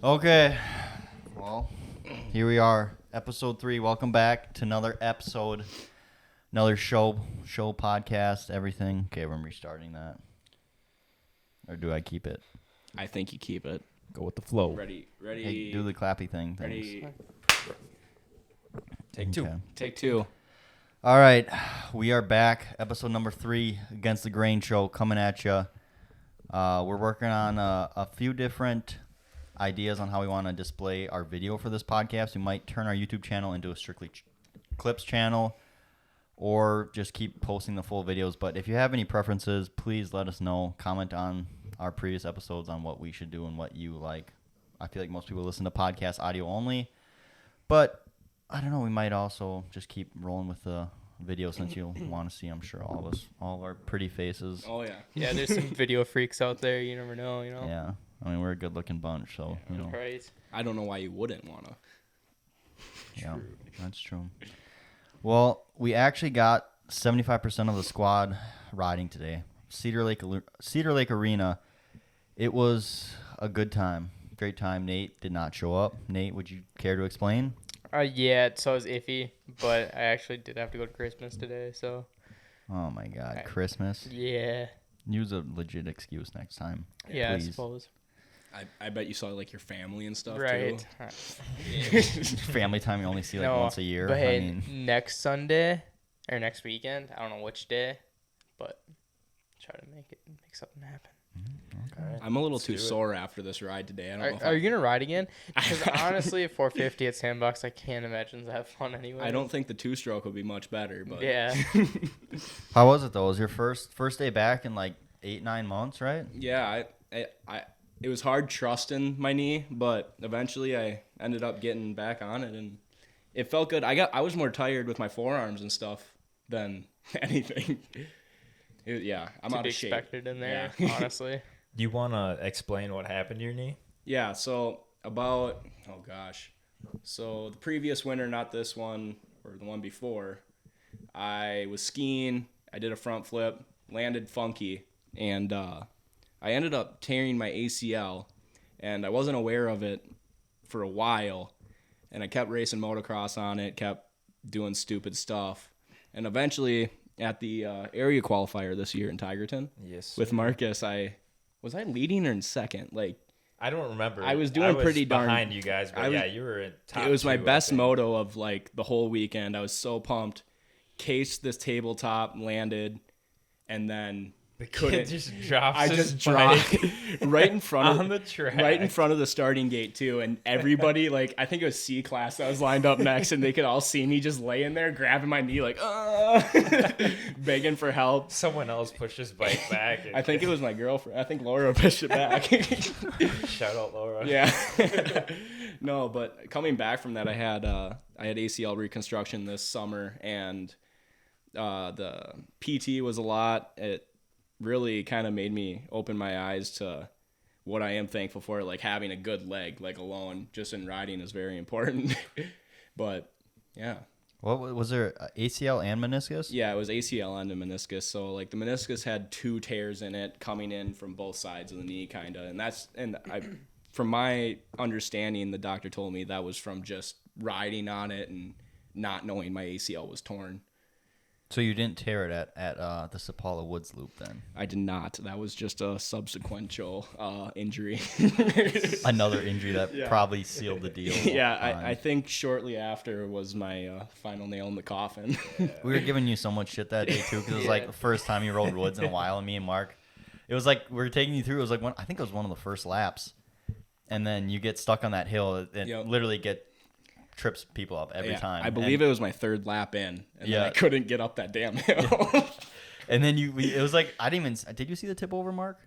Okay, well, here we are, episode 3. Welcome back to another episode, another show podcast, everything. Okay, I'm restarting that. Or do I keep it? I think you keep it. Go with the flow. Ready. Hey, do the clappy thing. Ready. Take two. Okay. Take two. All right, we are back, episode number 3, Against the Grain show, coming at you. We're working on a few different ideas on how we want to display our video for this podcast. We might turn our YouTube channel into a strictly clips channel or just keep posting the full videos. But if you have any preferences, please let us know. Comment on our previous episodes on what we should do and what you like. I feel like most people listen to podcasts audio only. But I don't know, we might also just keep rolling with the video since you'll want to see, I'm sure, all of our pretty faces. Oh, yeah. Yeah, there's some video freaks out there. You never know, you know? Yeah. I mean, we're a good-looking bunch, so, you know. Right. I don't know why you wouldn't want to. Yeah, that's true. Well, we actually got 75% of the squad riding today. Cedar Lake Arena. It was a good time. Great time. Nate did not show up. Nate, would you care to explain? Yeah, so it was iffy, but I actually did have to go to Christmas today, so. Oh, my God. Okay. Christmas? Yeah. Use a legit excuse next time. Yeah, please. I suppose. I bet you saw, like, your family and stuff, Right. too. Family time you only see, like, No, once a year. But hey, I mean, next Sunday, or next weekend, I don't know which day, but try to make something happen. okay. I'm a little Let's too do it. sore after this ride today. I don't know if Are you going to ride again? Because honestly, at 450 at Sandbox, I can't imagine that fun anyway. I don't think the two-stroke would be much better, but... Yeah. How was it, though? It was your first day back in, like, 8-9 months, right? Yeah, it was hard trusting my knee, but eventually I ended up getting back on it, and it felt good. I was more tired with my forearms and stuff than anything. I'm to out be of shape. expected in there, Yeah. honestly. Do you want to explain what happened to your knee? Yeah, so the previous winter, not this one or the one before, I was skiing. I did a front flip, landed funky, and I ended up tearing my ACL, and I wasn't aware of it for a while, and I kept racing motocross on it, kept doing stupid stuff, and eventually at the area qualifier this year in Tigerton, Yes. with Marcus, was I leading or in second? Like, I don't remember. I was doing pretty darn behind you guys, but you were in top. it was my 2, I best think. moto of like the whole weekend. I was so pumped. Cased this tabletop, landed, and then The couldn't- kid just drops. I his just dropped bike right in front on of the track. right in front of the starting gate too, and everybody, like, I think it was C class that was lined up next, and they could all see me just laying there grabbing my knee like begging for help. Someone else pushed his bike back. I think it was my girlfriend. I think Laura pushed it back. Shout out Laura. Yeah. No, but coming back from that, I had ACL reconstruction this summer, and the PT was a lot. It really kind of made me open my eyes to what I am thankful for. Like, having a good leg, like, alone just in riding is very important. But yeah. What was there, ACL and meniscus? Yeah, it was ACL and a meniscus. So, like, the meniscus had 2 tears in it coming in from both sides of the knee, kind of. From my understanding, the doctor told me that was from just riding on it and not knowing my ACL was torn. So you didn't tear it at the Sapala Woods Loop then? I did not. That was just a subsequential injury. Another injury that Yeah. probably sealed the deal. Yeah, I think shortly after was my final nail in the coffin. We were giving you so much shit that day too, because it was like the first time you rode woods in a while, and me and Mark, it was like we were taking you through. It was like I think it was one of the first laps, and then you get stuck on that hill. It Yep. literally trips people up every time. I believe it was my 3rd lap in, and then I couldn't get up that damn hill. And then it was like, I didn't even, did you see the tip over, Mark?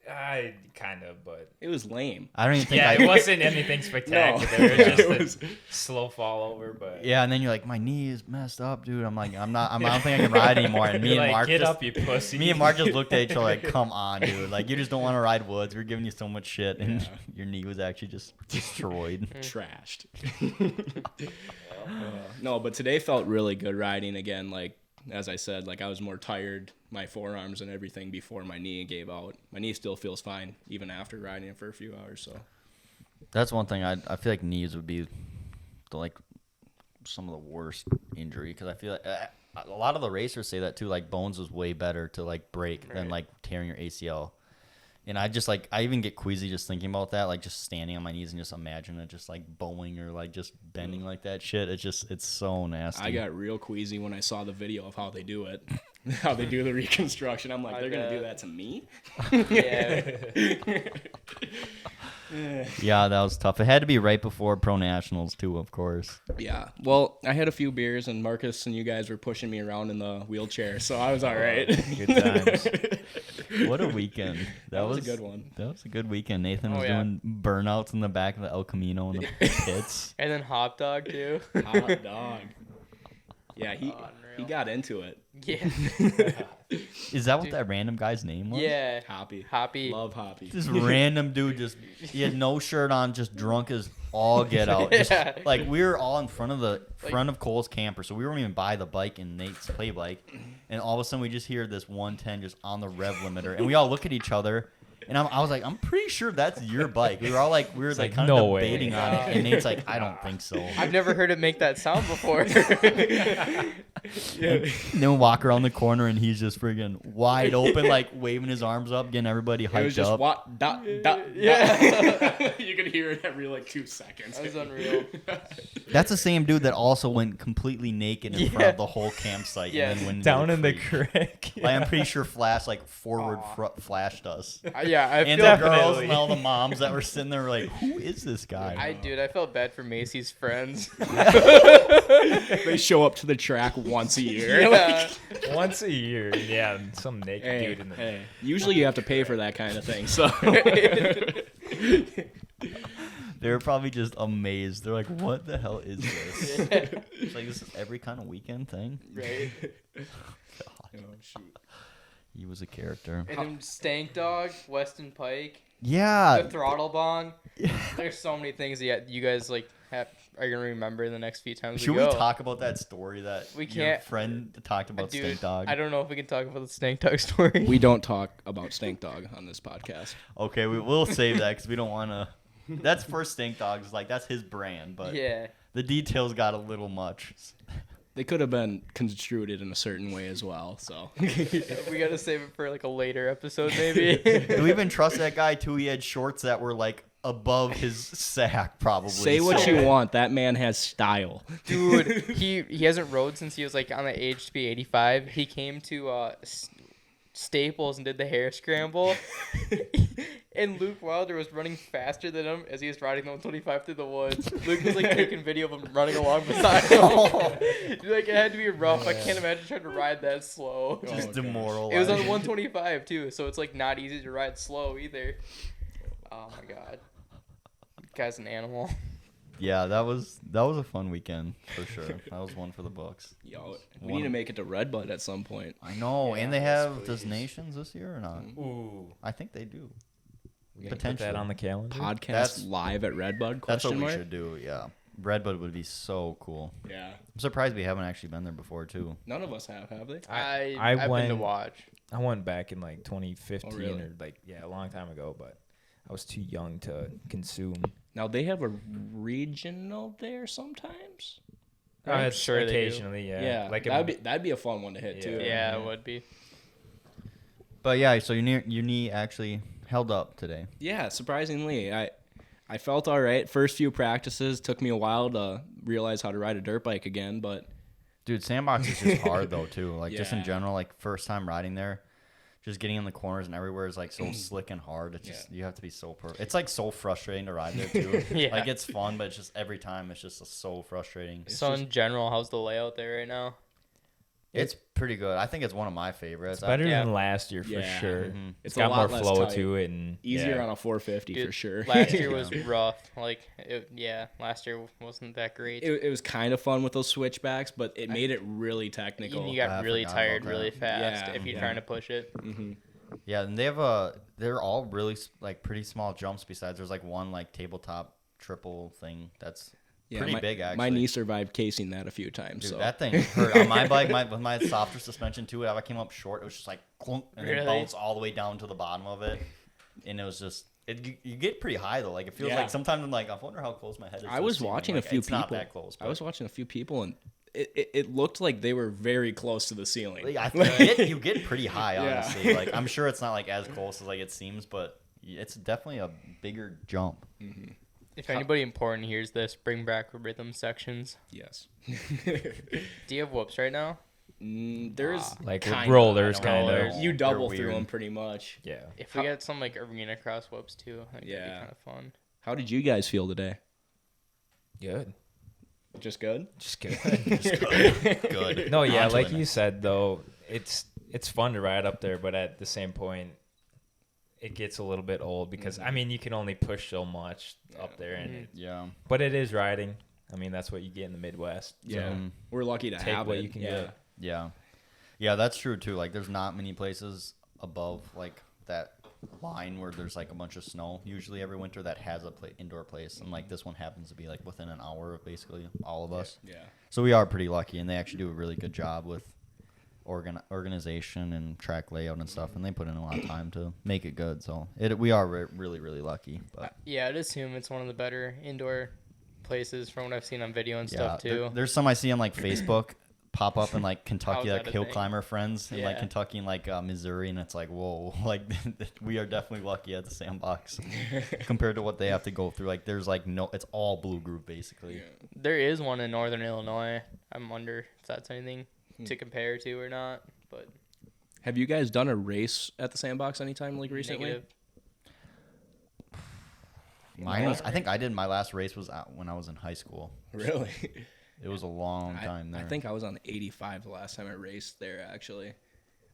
I kind of, but It was lame. I don't even think it wasn't anything spectacular. It was just a slow fall over, but Yeah, and then you're like, my knee is messed up, dude. I'm like, I don't think I can ride anymore. And me You're and like, Mark get just, up, you pussy. me and Mark just looked at each other like, come on, dude. Like, you just don't want to ride woods. We're giving you so much shit, and Yeah. your knee was actually just destroyed. Trashed. No, but today felt really good riding again. Like, as I said, like, I was more tired, my forearms and everything, before my knee gave out. My knee still feels fine even after riding it for a few hours. So That's one thing I feel like knees would be like some of the worst injury because I feel like a lot of the racers say that too. Like bones is way better to like break than like tearing your ACL. And I just like I even get queasy just thinking about that, like just standing on my knees and just imagine it just like bowing or like just bending like that shit. It's so nasty. I got real queasy when I saw the video of how they do it, how they do the reconstruction. I'm like, they're gonna do that to me? Yeah. Yeah, that was tough. It had to be right before Pro Nationals too, of course. Yeah. Well, I had a few beers, and Marcus and you guys were pushing me around in the wheelchair, so I was all right. Good times. What a weekend. That was a good one. That was a good weekend. Nathan was yeah. doing burnouts in the back of the El Camino in the pits. And then hot dog too. Hot dog. Yeah, he Unreal. got into it. Yeah. Is that what that random guy's name was? Yeah. Hoppy. Hoppy. Love Hoppy. This random dude he had no shirt on, just drunk as all get out. Just, Yeah. like we were all in front of Cole's camper, so we weren't even by the bike in Nate's play bike, and all of a sudden we just hear this 110 just on the rev limiter, and we all look at each other. And I was like, I'm pretty sure that's your bike. We were all like, kind of no way. debating on it. And Nate's like, I don't think so. I've never heard it make that sound before. And then we walk around the corner and he's just friggin' wide open, like waving his arms up, getting everybody hyped It was just up. what dot. Yeah. You could hear it every like 2 seconds. That was unreal. That's the same dude that also went completely naked in front Yeah. of the whole campsite. Yes. And then went into Down in the creek. creek. Like, I'm pretty sure Flash forward flashed us. Yeah, I And feel the girls Definitely. and all the moms that were sitting there were like, who is this guy? I felt bad for Macy's friends. They show up to the track once a year. Yeah. Once a year, yeah, some naked dude in the Hey, usually you have to pay for that kind of thing. So They were probably just amazed. They're like, what the hell is this? It's like, this is every kind of weekend thing. Right. oh, shoot. He was a character. And then Stank Dog, Weston Pike, Yeah. the Throttle Bong. There's so many things that you guys like are gonna remember the next few times Should we we go. talk about that story that We your can't- friend talked about Dude, Stank Dog? I don't know if we can talk about the Stank Dog story. We don't talk about Stank Dog on this podcast. Okay, we'll save that because we don't want to. That's for Stank Dogs. Like, that's his brand, but Yeah. the details got a little much. They could have been construed in a certain way as well. So We gotta save it for like a later episode, maybe. Do we even trust that guy, too? He had shorts that were, like, above his sack, probably. say what So- you want. That man has style. Dude, he hasn't rode since he was like on the age to be 85. He came to Staples and did the hair scramble. And Luke Wilder was running faster than him as he was riding the 125 through the woods. Luke was like taking video of him running along beside him. Like, it had to be rough. I can't imagine trying to ride that slow. Just Oh, gosh. demoralized. It was on the 125 too, so it's like not easy to ride slow either. Oh my god, guy's an animal. Yeah, that was a fun weekend, for sure. That was one for the books. Yo, we need to make it to Redbud at some point. I know, Yeah, and they yes, have Does please. Nations this year or not? Ooh. I think they do. We gonna put Potentially. that on the calendar. Podcast That's- live at Redbud? That's what Question we mark? should do, yeah. Redbud would be so cool. Yeah. I'm surprised we haven't actually been there before, too. None of us have they? I've been to went- watch. I went back in like 2015 Oh, really? or like a long time ago, but I was too young to consume. Now they have a regional there sometimes. I'm It's sure they do. occasionally, yeah. Yeah, Like that'd be a fun one to hit too. Yeah, it would be. But yeah, so your knee actually held up today. Yeah, surprisingly, I felt all right. First few practices took me a while to realize how to ride a dirt bike again, but Dude, sandbox is just hard though too. Like just in Yeah. general, like first time riding there, just getting in the corners and everywhere is like so slick and hard. It's just you have to be so It's like so frustrating to ride there too. Yeah. Like it's fun, but it's just every time it's just so frustrating. So in general, how's the layout there right now? It's pretty good. I think it's one of my favorites. It's better Yeah. than last year for Yeah. sure. Mhm. It's a got more lot less flow tight. to it and easier yeah. on a 450 for Dude, sure. Last year was rough. Like, last year wasn't that great. It was kind of fun with those switchbacks, but it made it really You technical. got I really forgot tired about really that. fast Yeah, if you're yeah. trying to push it. Yeah, and they have they're all really like pretty small jumps. Besides, there's like one like tabletop triple thing that's pretty big actually. My knee survived casing that a few times. Dude, so that thing hurt. On my bike, with my softer suspension too, I came up short. It was just like clunk, and then Really? bounced all the way down to the bottom of it, and it was just You get pretty high though. Like it feels Yeah. like sometimes I'm like, I wonder how close my head is. To I the was ceiling. watching Like, a few it's people. Not that close. I was watching a few people, and it looked like they were very close to the ceiling. Like, I think you get pretty high, Yeah. honestly. Like I'm sure it's not like as close as like it seems, but it's definitely a bigger jump. Mm-hmm. If anybody important hears this, bring back rhythm sections. Yes. Do you have whoops right now? There's Like kinda, rollers, I don't kind know. of. You double They're through weird. them pretty much. Yeah. If we get some like arena cross whoops too, I think that'd Yeah. be kind of fun. How did you guys feel today? Good. Just good. Just good. Good. No, yeah, On to like the you next. said though, it's fun to ride up there, but at the same point, it gets a little bit old because I mean you can only push so much up there, and Yeah. but it is riding. I mean that's what you get in the Midwest. So Yeah, we're lucky to take have what it. you can yeah. get. Yeah. Yeah, that's true too. Like there's not many places above like that line where there's like a bunch of snow usually every winter that has a indoor place, and like this one happens to be like within an hour of basically all of us. Yeah. So we are pretty lucky, and they actually do a really good job with organization and track layout and stuff, and they put in a lot of time to make it good. So we are really really lucky. But Yeah, I'd assume it's one of the better indoor places from what I've seen on video and yeah, stuff too. there's some I see on like Facebook pop up in like Kentucky, How's like that a hill thing? climber friends in like Yeah. Kentucky and like Missouri, and it's like whoa, like we are definitely lucky at the sandbox compared to what they have to go through. Like there's like no, it's all blue group basically. There is one in northern Illinois. I wonder if that's anything to compare to or not. But Have you guys done a race at the sandbox anytime like recently? negative. Mine was, I think I did my last race was out when I was in high school. Really? It was a long time there. I think I was on 85 the last time I raced there. Actually,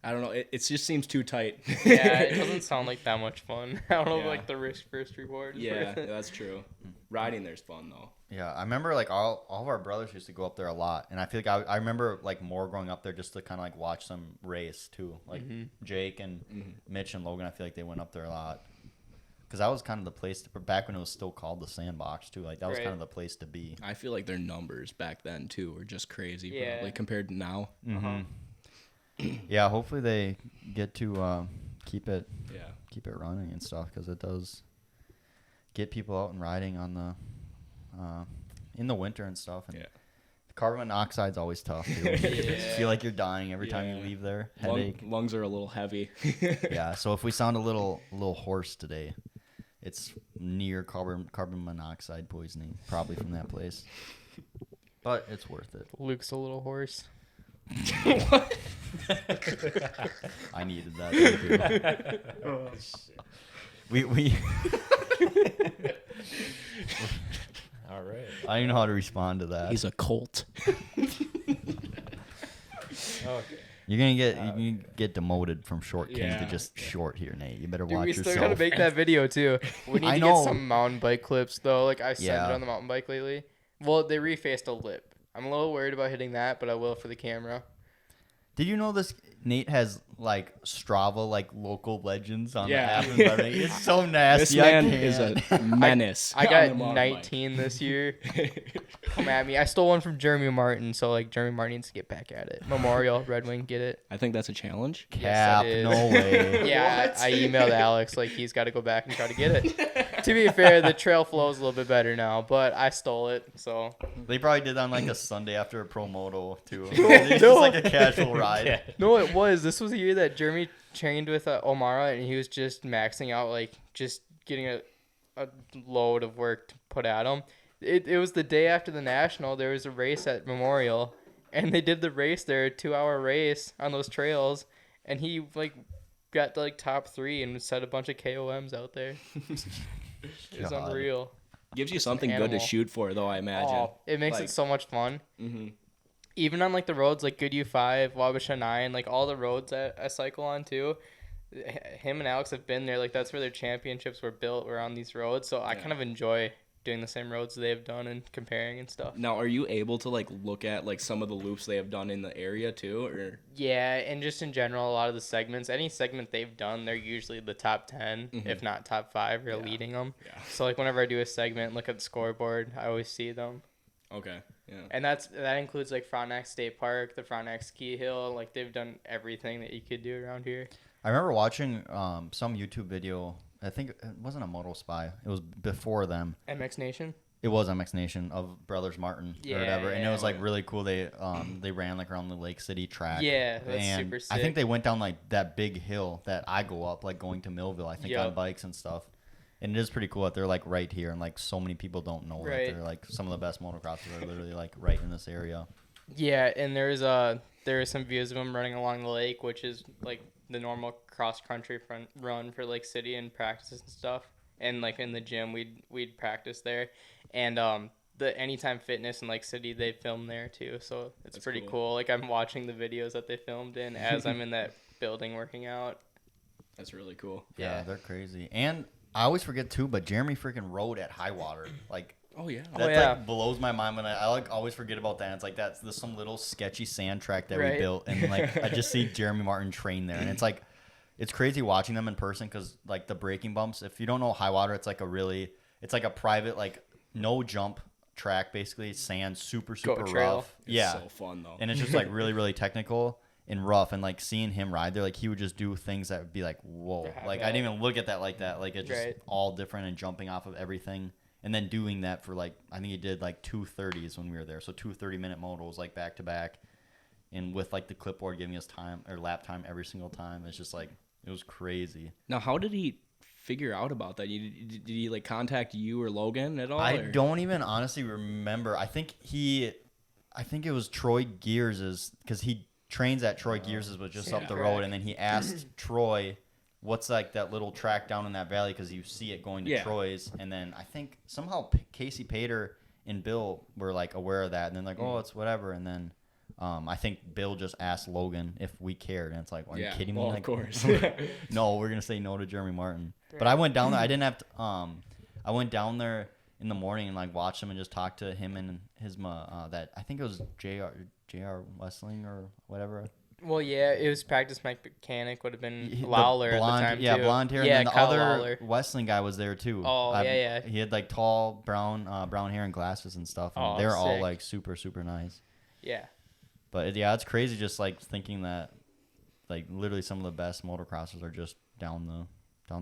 I don't know. It just seems too tight. Yeah, it doesn't sound like that much fun. I don't know if, Yeah. like the risk first reward. is Yeah, worth it. that's true. Riding there's fun though. Yeah, I remember like all of our brothers used to go up there a lot, and I feel like I remember like more going up there just to kind of like watch them race too. Like Jake and Mitch and Logan, I feel like they went up there a lot because that was kind of the place back when it was still called the Sandbox too. Like that was Right. kind of the place to be. I feel like their numbers back then too were just crazy. Yeah. Probably compared to now. Yeah, hopefully they get to keep it Yeah. running and stuff because it does get people out and riding on the in the winter and stuff. And Yeah. carbon monoxide's always tough too. You just feel like you're dying every time you Yeah. leave there. Headache. Lungs are a little heavy. Yeah, so if we sound a little hoarse today, it's near carbon monoxide poisoning, probably from that place. But it's worth it. Luke's a little horse. I needed that. Thank you. We All right. I don't even know how to respond to that. He's a colt. Okay. You're gonna get demoted from short king Yeah. to just short here, Nate. You better Dude, watch we still yourself. gotta make that video too. We need I to know. get some mountain bike clips though. Like I said Yeah. it on the mountain bike lately. Well, they refaced a lip. I'm a little worried about hitting that, but I will for the camera. Did you know this? Nate has like Strava, like local legends on Yeah. the app and everything. It's so nasty. This man I is can't. a menace. I on got the mountain 19 this year. Come at me. I stole one from Jeremy Martin, so like Jeremy Martin needs to get back at it. Memorial, Red Wing, get it. I think that's a challenge. Cap, Yes, it is. no way. Yeah, I emailed Alex like he's got to go back and try to get it. To be fair, the trail flows a little bit better now, but I stole it, so They probably did that on like a Sunday after a pro moto too. It's just like a casual ride. Yeah. no, it was. This was the year that Jeremy trained with Omara, and he was just maxing out, like just getting a load of work to put at him. It was the day after the national. There was a race at Memorial, and they did the race there, a 2-hour race on those trails, and he like got to like top 3 and set a bunch of KOMs out there. It was God. unreal. Gives you something good to animal. shoot for, though. I imagine. Oh, it makes Like- it so much fun. hmm Even on like the roads like Goodyear 5, Wabasha 9, like all the roads that I cycle on too. Him and Alex have been there. Like that's where their championships were built, were on these roads. So I Yeah. kind of enjoy doing the same roads they've done and comparing and stuff. Now, are you able to like look at like some of the loops they have done in the area too, or? Yeah, and just in general, a lot of the segments, any segment they've done, they're usually the top 10, if not top 5, or leading them. Yeah. So like whenever I do a segment, look at the scoreboard, I always see them. Okay. Yeah. And that includes like Frontenac State Park, the Frontenac Ski Hill. Like they've done everything that you could do around here. I remember watching some YouTube video I think it wasn't a Moto Spy. It was before them. MX Nation. It was MX Nation of Brothers Martin or whatever, and it was like really cool. They ran like around the Lake City track. Yeah, that's and super sick. I think they went down like that big hill that I go up, like going to Millville. I think on bikes and stuff. And it is pretty cool that they're like right here, and like so many people don't know that they're like some of the best motocrossers are literally like right in this area. Yeah, and there are some views of them running along the lake, which is like the normal cross country run for Lake City and practices and stuff. And like in the gym, we'd practice there, and the Anytime Fitness in Lake City, they film there too, so it's pretty cool. Like I'm watching the videos that they filmed in as I'm in that building working out. That's really cool. Yeah, they're crazy. And I always forget too, but Jeremy freaking rode at high water. Like, oh yeah, that like blows my mind when I like always forget about that. It's like there's some little sketchy sand track that we built, and like I just see Jeremy Martin train there, and it's like it's crazy watching them in person because like the braking bumps. If you don't know high water, it's like a private like no jump track, basically sand, super rough. It's so fun though, and it's just like really technical and rough, and like seeing him ride there, like he would just do things that would be like whoa, like I didn't even look at that like that, like it's just all different and jumping off of everything, and then doing that for like I think he did like 2:30s when we were there, so 2 30-minute motos like back to back, and with like the clipboard giving us time or lap time every single time. It's just like it was crazy. Now, how did he figure out about that? Did he like contact you or Logan at all? I don't even honestly remember. I think it was Troy Gears's, because he trains at Troy Gears's, was just up the road, and then he asked Troy what's like that little track down in that valley, because you see it going to Troy's, and then I think somehow Casey Pater and Bill were like aware of that, and then like it's whatever, and then I think Bill just asked Logan if we cared, and it's like, are you kidding me? Well, like, of course. No, we're gonna say no to Jeremy Martin. But I went down there. I didn't have to. I went down there in the morning and like watched him and just talked to him and his that I think it was J.R. Wessling or whatever. Well, yeah, it was practice mechanic would have been Lawler blonde, at the time yeah, too. blonde hair, yeah, and then the Kyle other Lawler. Wessling guy was there too. Oh, yeah. He had like tall brown hair and glasses and stuff. And they're all like super nice. Yeah. But yeah, it's crazy just like thinking that like literally some of the best motocrossers are just down the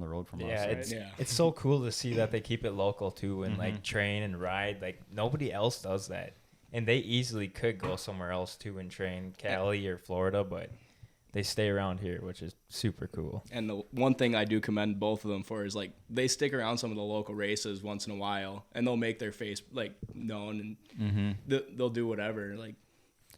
road from us. It's so cool to see that they keep it local too, and like train and ride. Like nobody else does that, and they easily could go somewhere else too and train, Cali or Florida, but they stay around here, which is super cool. And the one thing I do commend both of them for is like they stick around some of the local races once in a while, and they'll make their face like known, and they'll do whatever. Like,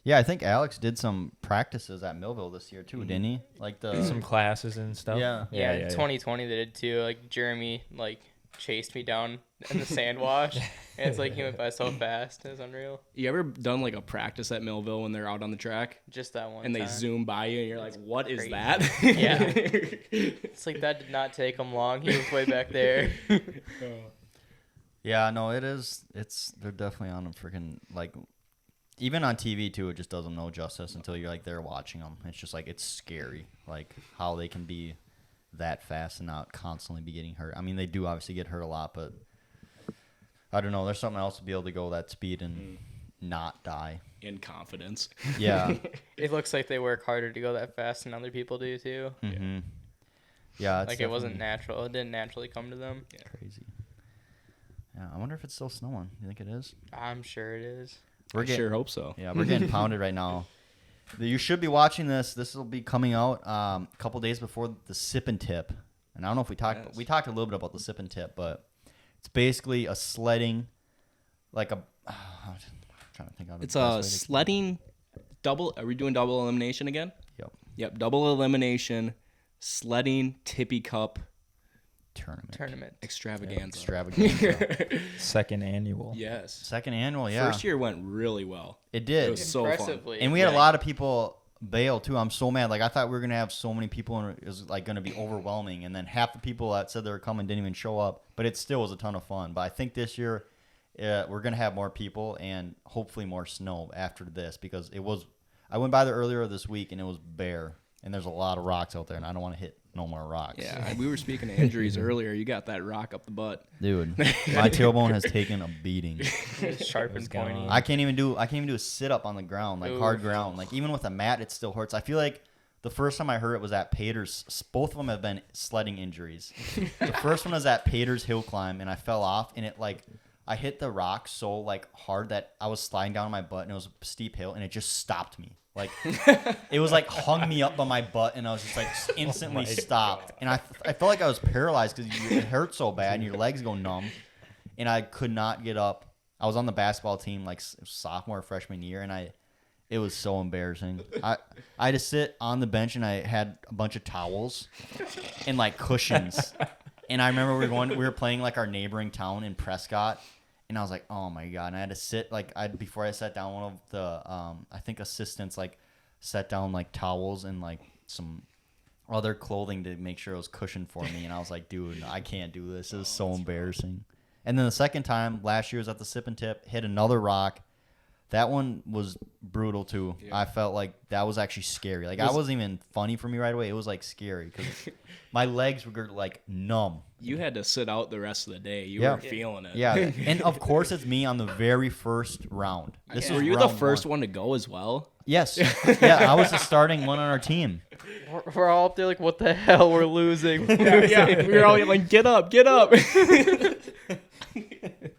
yeah, I think Alex did some practices at Millville this year too, didn't he? Like some classes and stuff. Yeah. 2020 they did too. Like Jeremy like chased me down in the sand wash, and it's like he went by so fast. It was unreal. You ever done like a practice at Millville when they're out on the track? Just that one. And time. they zoom by you, and you're like, "What is crazy. that?" Yeah. It's like that did not take him long. He was way back there. Yeah, no, it is. They're definitely on a freaking like. Even on TV too, it just does them no justice until you're like there watching them. It's just like it's scary, like how they can be that fast and not constantly be getting hurt. I mean, they do obviously get hurt a lot, but I don't know. There's something else to be able to go that speed and not die. In confidence. Yeah. It looks like they work harder to go that fast than other people do too. Mm-hmm. Yeah, it's like it wasn't natural. It didn't naturally come to them. Yeah. Crazy. Yeah, I wonder if it's still snowing. You think it is? I'm sure it is. I sure hope so. Yeah, we're getting pounded right now. You should be watching this. This will be coming out a couple days before the Cip'n Tip. And I don't know if we talked a little bit about the Cip'n Tip, but it's basically a sledding, like I'm trying to think of it. It's a sledding double. Are we doing double elimination again? Yep. Double elimination, sledding tippy cup tournament extravaganza. Second annual. Yes. Second annual. Yeah. First year went really well. It did. It was so fun. And we had a lot of people bail too. I'm so mad. Like I thought we were gonna have so many people, and it was like gonna be overwhelming. And then half the people that said they were coming didn't even show up. But it still was a ton of fun. But I think this year we're gonna have more people and hopefully more snow after this, because it was. I went by there earlier this week and it was bare, and there's a lot of rocks out there, and I don't want to hit no more rocks. Yeah, we were speaking of injuries earlier. You got that rock up the butt, dude. My tailbone has taken a beating. Sharp and pointy. I can't even do a sit up on the ground, like hard ground. Like even with a mat, it still hurts. I feel like The first time I heard it was at Pater's. Both of them have been sledding injuries. The first one was at Pater's hill climb, and I fell off, and I hit the rock so like hard that I was sliding down on my butt, and it was a steep hill, and it just stopped me. Like it was like hung me up by my butt, and I was just like instantly stopped. And I felt like I was paralyzed because it hurt so bad, and your legs go numb, and I could not get up. I was on the basketball team like sophomore, freshman year, and it was so embarrassing. I had to sit on the bench, and I had a bunch of towels and like cushions. And I remember we were playing like our neighboring town in Prescott, and I was like, oh my God. And I had to sit before I sat down, one of the I think assistants like set down like towels and like some other clothing to make sure it was cushioned for me. And I was like, dude, I can't do this. This is so embarrassing. And then the second time last year was at the Cip'n Tip, hit another rock. That one was brutal too. Yeah. I felt like that was actually scary. Like I wasn't even funny for me right away. It was like scary because my legs were like numb. You had to sit out the rest of the day. You were feeling it. Yeah, and of course it's me on the very first round. Were you the first one to go as well? Yes. Yeah, I was the starting one on our team. We're all up there like, what the hell? We're losing. Yeah, we were all like, get up, get up.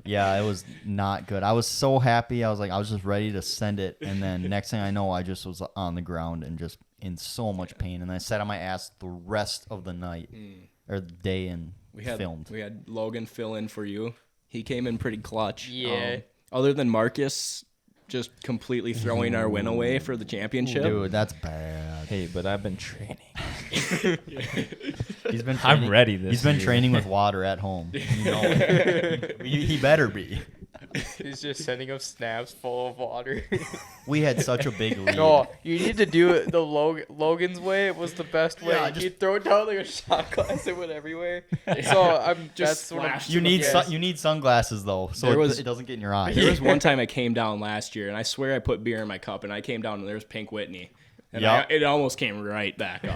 Yeah, it was not good. I was so happy. I was just ready to send it. And then next thing I know, I just was on the ground and just in so much pain. And I sat on my ass the rest of the night or the day and filmed. We had Logan fill in for you. He came in pretty clutch. Yeah. Other than Marcus just completely throwing our win away for the championship. Dude, that's bad. Hey, but I've been training. He's been training. I'm ready this He's been year. training with water at home. You know it. He better be. He's just sending us snaps full of water. We had such a big lead. No, you need to do it the Logan's way. It was the best way. Yeah, You throw it down like a shot glass. It went everywhere. So that's what I'm. You need sunglasses though, so it doesn't get in your eyes. There was one time I came down last year, and I swear I put beer in my cup, and I came down, and there was Pink Whitney. And it almost came right back up.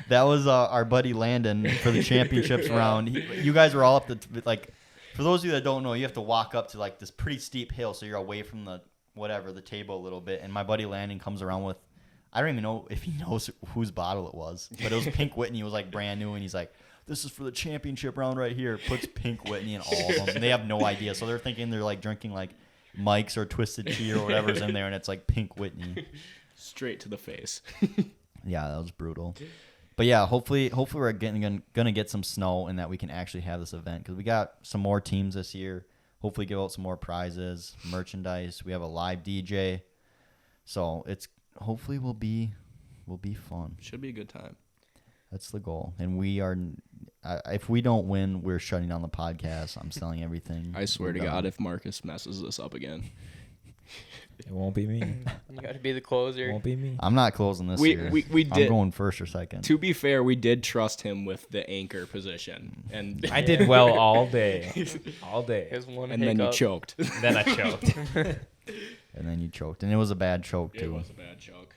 That was our buddy Landon for the championships round. You guys were all up like. For those of you that don't know, you have to walk up to like this pretty steep hill, so you're away from the table a little bit. And my buddy Landon comes around with, I don't even know if he knows whose bottle it was, but it was Pink Whitney. It was like brand new, and he's like, "This is for the championship round right here." Puts Pink Whitney in all of them, and they have no idea, so they're thinking they're like drinking like Mike's or Twisted Tea or whatever's in there, and it's like Pink Whitney. Straight to the face. Yeah, that was brutal. But yeah, hopefully we're gonna get some snow and that we can actually have this event because we got some more teams this year. Hopefully, give out some more prizes, merchandise. We have a live DJ, so hopefully will be fun. Should be a good time. That's the goal, and we are. If we don't win, we're shutting down the podcast. I'm selling everything. I swear to God, if Marcus messes this up again. It won't be me. You got to be the closer. It won't be me. I'm not closing this year. We did. I'm going first or second. To be fair, we did trust him with the anchor position, and I did well all day. All day. And then you choked. Then I choked. And then you choked, and it was a bad choke too. It was a bad choke.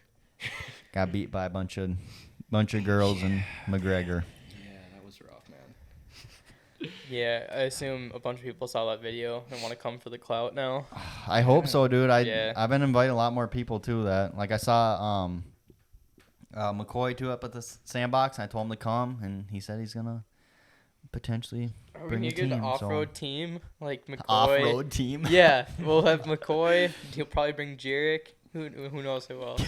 Got beat by a bunch of girls in McGregor. Yeah, that was rough, man. Yeah, I assume a bunch of people saw that video and want to come for the clout now. I hope so, dude. Yeah. I've been inviting a lot more people to that. Like I saw McCoy too up at the sandbox, and I told him to come, and he said he's gonna potentially bring a We team. need an off-road team like McCoy. Off-road team. Yeah, we'll have McCoy. He'll probably bring Jarek. Who knows who else?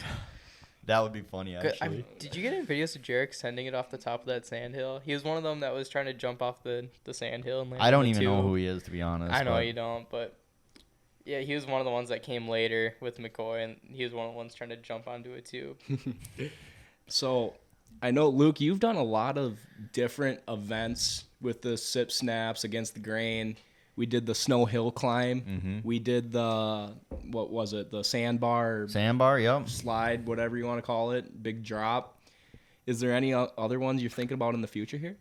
That would be funny, actually. Did you get any videos of Jarek sending it off the top of that sand hill? He was one of them that was trying to jump off the sand hill. And land I don't on the even know tube. who he is, to be honest. I know you don't, but yeah, he was one of the ones that came later with McCoy, and he was one of the ones trying to jump onto a tube. So, I know, Luke, you've done a lot of different events with the Sip Snaps against the grain. We did the snow hill climb. Mm-hmm. We did the, what was it, the sandbar yep. slide, whatever you want to call it, big drop. Is there any other ones you're thinking about in the future here?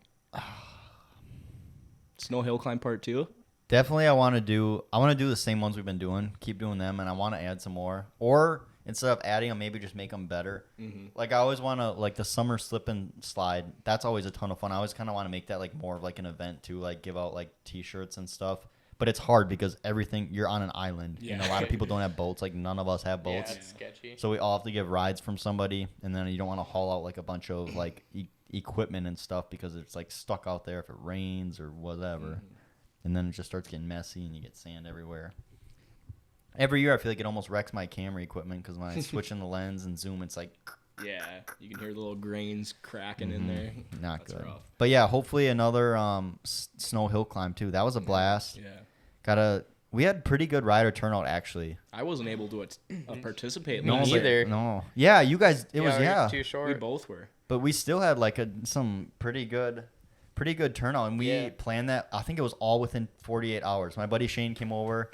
Snow hill climb part 2? Definitely, I want to do the same ones we've been doing. Keep doing them, and I want to add some more. Or instead of adding them, maybe just make them better. Mm-hmm. Like I always want to, like the summer slip and slide. That's always a ton of fun. I always kind of want to make that like more of like an event too. Like give out like T-shirts and stuff. But it's hard because you're on an island, and a Yeah. lot of people don't have boats. Like none of us have Yeah, boats, it's sketchy. so we all have to get rides from somebody, and then you don't want to haul out like a bunch of like equipment and stuff because it's like stuck out there if it rains or whatever, and then it just starts getting messy and you get sand everywhere. Every year I feel like it almost wrecks my camera equipment because when I switch in the lens and zoom, it's like Yeah, you can hear the little grains cracking in there. not That's good. rough. But yeah, hopefully another snow hill climb too. That was a blast. Yeah. We had pretty good rider turnout actually. I wasn't able to participate. Me last neither. year. No. Yeah, you guys. It was we're too We short. both were. but we still had like some pretty good turnout, and we Yeah. planned that. I think it was all within 48 hours. My buddy Shane came over,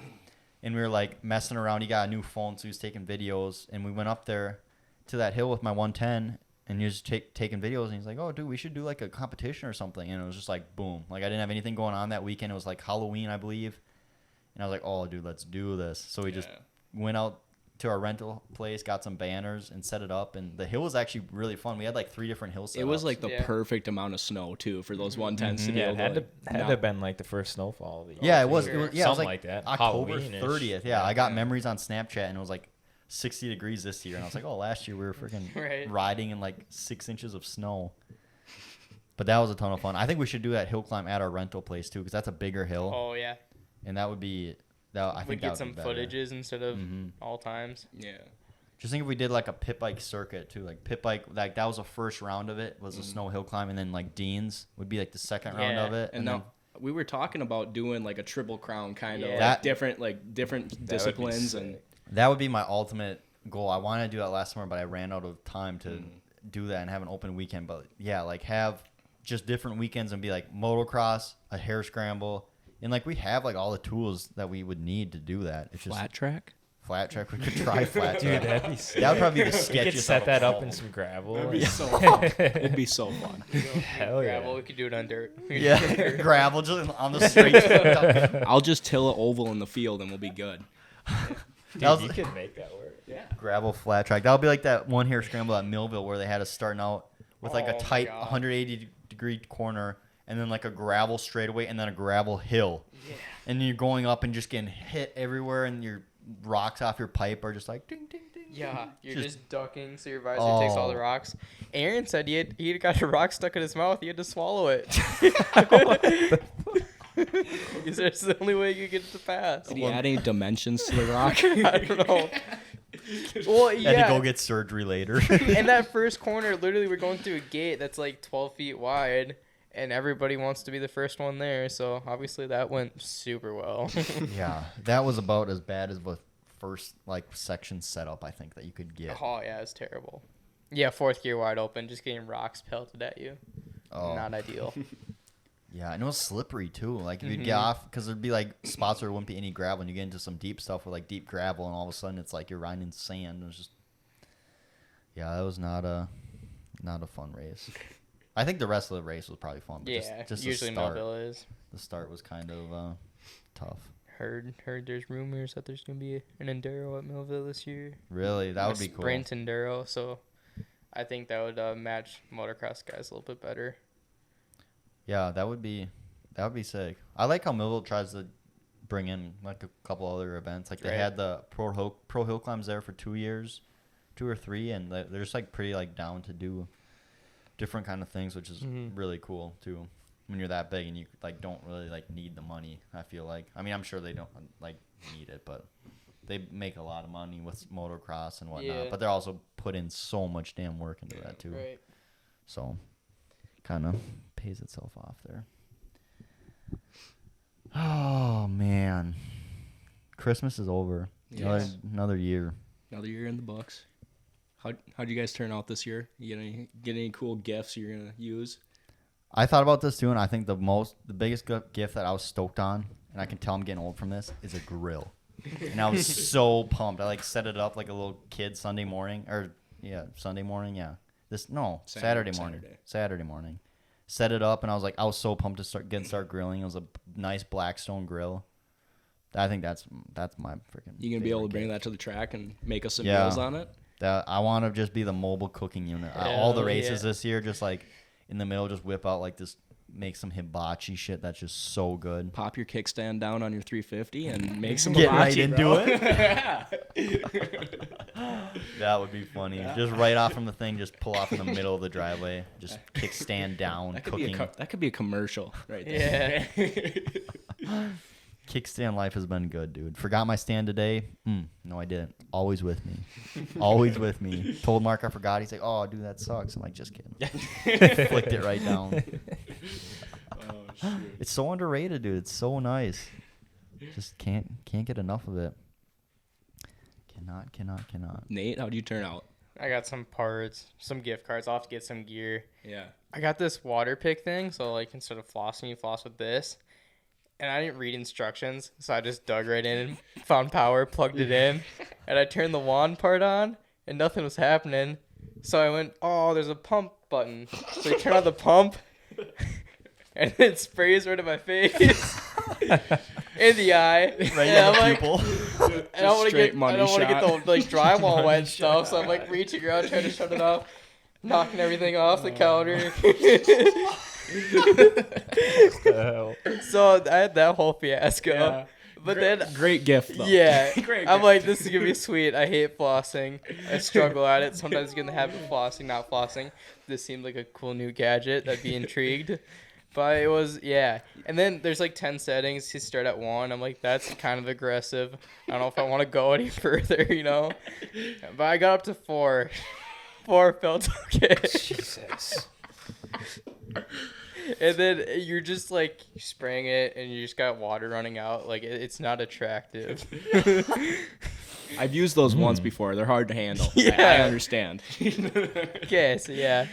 and we were like messing around. He got a new phone, so he was taking videos, and we went up there to that hill with my 110. And he was taking videos, and he's like, "Oh, dude, we should do like a competition or something." And it was just like, boom. Like I didn't have anything going on that weekend. It was like Halloween, I believe. And I was like, "Oh, dude, let's do this." So we just went out to our rental place, got some banners, and set it up. And the hill was actually really fun. We had like 3 different hill setups. It was like the Yeah. perfect amount of snow too for those 110s to be Yeah, able it had to. to have been like the first snowfall of the year. Yeah, it was. sure. It was yeah, it was Something like like that. October Halloween-ish. 30th. Yeah, I got memories on Snapchat, and it was like 60 degrees this year. And I was like, "Oh, last year we were freaking Right. riding in like 6 inches of snow." But that was a ton of fun. I think we should do that hill climb at our rental place too, because that's a bigger hill, Oh yeah. and that would be. That I We think get that some would be better. footages instead of Mhm. all times. Yeah. Just think if we did like a pit bike circuit too, like pit bike, like that was the first round of it was a snow hill climb, and then like Dean's would be like the second round Yeah. of it, And then now we were talking about doing like a triple crown kind of Yeah. different That would be disciplines and sick. that would be my ultimate goal. I wanted to do that last summer, but I ran out of time to do that and have an open weekend. But yeah, like have just different weekends and be like motocross, a hare scramble, and like we have like all the tools that we would need to do that. It's just track. flat track. We could try flat Dude, track. that'd be sick. That would probably be the We sketchiest. could set of that up all. in some gravel. It'd be and- so fun. It'd be so fun. Hell yeah. Gravel, we could do it on dirt. Yeah, gravel just on the straight. I'll just till an oval in the field and we'll be good. Dude, That was- you could make that work. Yeah. Gravel flat track. That would be like that one hare scramble at Millville where they had us starting out with like Oh a my tight God. 180-degree corner and then like a gravel straightaway and then a gravel hill. Yeah. And you're going up and just getting hit everywhere and your rocks off your pipe are just like ding, ding, ding. Yeah, you're Just- just ducking, so your visor takes all the Oh. rocks. Aaron said he had got a rock stuck in his mouth. He had to swallow it. Because that's the only way you get it to pass. Did he add any dimensions to the rock? I don't know. Well, Had to yeah. go get surgery later. In that first corner, literally, we're going through a gate that's like 12 feet wide, and everybody wants to be the first one there. So obviously, that went super well. Yeah, that was about as bad as the first like section setup I think that you could get. Oh yeah, it's terrible. Yeah, fourth gear wide open, just getting rocks pelted at you. Oh. Not ideal. Yeah, and it was slippery too. Like if you'd Mm-hmm. get off, because there'd be like spots where there wouldn't be any gravel, and you get into some deep stuff with like deep gravel, and all of a sudden it's like you're riding in sand. It was just, yeah, that was not a fun race. I think the rest of the race was probably fun. But Yeah, just usually the start. Millville is. The start was kind of tough. Heard there's rumors that there's gonna be an enduro at Millville this year. Really, that A would be cool. Sprint enduro, so I think that would match motocross guys a little bit better. Yeah, that would be sick. I like how Millville tries to bring in like a couple other events. Like they Right. had the pro hill climbs there for 2 years, 2 or 3, and they're just like pretty like down to do different kind of things, which is Mhm. really cool too. When you're that big and you like don't really like need the money, I feel like. I mean, I'm sure they don't like need it, but they make a lot of money with motocross and whatnot. Yeah. But they're also put in so much damn work into that too. Right. So, kind of pays itself off there. Oh man, Christmas is over. Yes. Another year. Another year in the books. How'd you guys turn out this year? You get any cool gifts you're gonna use? I thought about this too, and I think the biggest gift that I was stoked on, and I can tell I'm getting old from this, is a grill. And I was so pumped. I like set it up like a little kid Sunday morning, Sunday morning, yeah. Saturday morning. Saturday. Saturday morning. Set it up, and I was so pumped to start grilling. It was a nice Blackstone grill. I think that's my freaking. You gonna be able to bring that to the track and make us some meals on it? That I want to just be the mobile cooking unit. All the Hell races yeah. this year, just like in the middle, just whip out like this make some hibachi shit that's just so good. Pop your kickstand down on your 350 and make some Get hibachi, right bro. into it. That would be funny. Just right off from the thing, just pull off in the middle of the driveway, just kickstand down, That could cooking. that could be a commercial right there. Yeah. Kickstand life has been good, dude. Forgot my stand today. No, I didn't. Always with me. Always with me. Told Mark I forgot. He's like, oh, dude, that sucks. I'm like, just kidding. Flicked it right down. Oh, shoot. It's so underrated, dude. It's so nice. Just can't get enough of it. Cannot. Nate, how'd you turn out? I got some parts, some gift cards. I'll have to get some gear. Yeah. I got this water pick thing, so like instead of flossing, you floss with this. And I didn't read instructions, so I just dug right in and found power, plugged it in, and I turned the wand part on, and nothing was happening. So I went, oh, there's a pump button. So I turn on the pump, and it sprays right in my face, in the eye. Right and in I'm the like, pupil. I don't want to straight get, money I don't want to get shot. the like drywall wet and stuff. So I'm like reaching around trying to shut it off, knocking everything off the counter. So I had that whole fiasco. Yeah. But great, then, great gift though. yeah, Great I'm gift. like, this is gonna be sweet. I hate flossing. I struggle at it. Sometimes you get in the habit of flossing, not flossing. This seemed like a cool new gadget. I'd be intrigued. But it was, yeah. And then there's like 10 settings. You start at 1. I'm like, that's kind of aggressive. I don't know if I want to go any further, you know? But I got up to 4. 4 felt okay. Jesus. And then you're just like spraying it and you just got water running out. Like, it's not attractive. I've used those once before. They're hard to handle. I Yeah. understand. Okay, so yeah.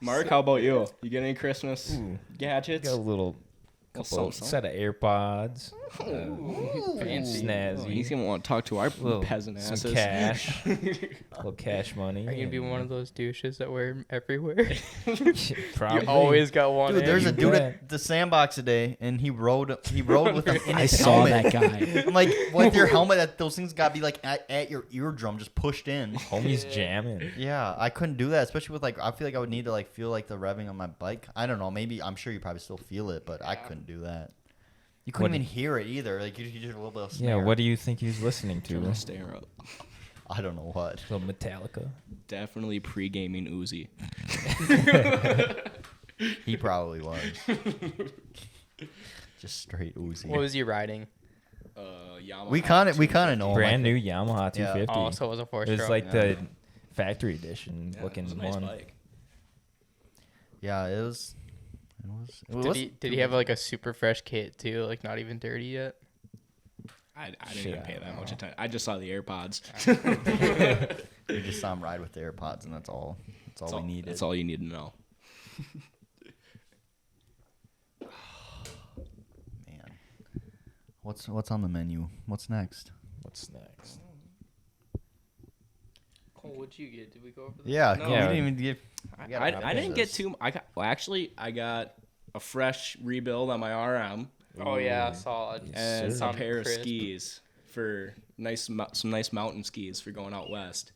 Mark, how about you? You get any Christmas Ooh. gadgets? Got a little couple something. set of AirPods. Fancy. Snazzy. He's gonna want to talk to our Little- peasant some asses. cash. Little cash money. Are you gonna be one of those douches that wear 'em everywhere? Probably. You always got one. Dude, in. there's a You dude bet. at the sandbox today, and he rode with them in I his saw helmet. that guy. I'm like, with your helmet, those things got to be like at your eardrum, just pushed in. Homie's jamming. Yeah, I couldn't do that, especially with like, I feel like I would need to like feel like the revving on my bike. I don't know, maybe, I'm sure you probably still feel it, but I couldn't do that. You couldn't What- even hear it either. Like, you just a little bit of Yeah, snare. what do you think he was listening to? Gonna stare up. I don't know what. Little Metallica. Definitely pre-gaming Uzi. He probably was. Just straight Uzi. What was you riding? Yamaha. We kind of know him. Brand like, new Yamaha 250. Oh, so it was a 4 It was stroke. like Yeah. the factory edition Yeah, looking it was a nice one. bike. Yeah, it was. Did he have like a super fresh kit too? Like not even dirty yet? I didn't Shit, even I pay don't that know. much attention. I just saw the AirPods. We just saw him ride with the AirPods, and that's all. That's all we needed. That's all you need to know. Man, what's on the menu? What's next? What's next? Cole, what'd you get? Did we go over that? Yeah, No. we Yeah. didn't even get. I didn't get too. I got a fresh rebuild on my RM Oh yeah, I saw it. and a Sounded pair of crisp. skis for some nice mountain skis for going out west.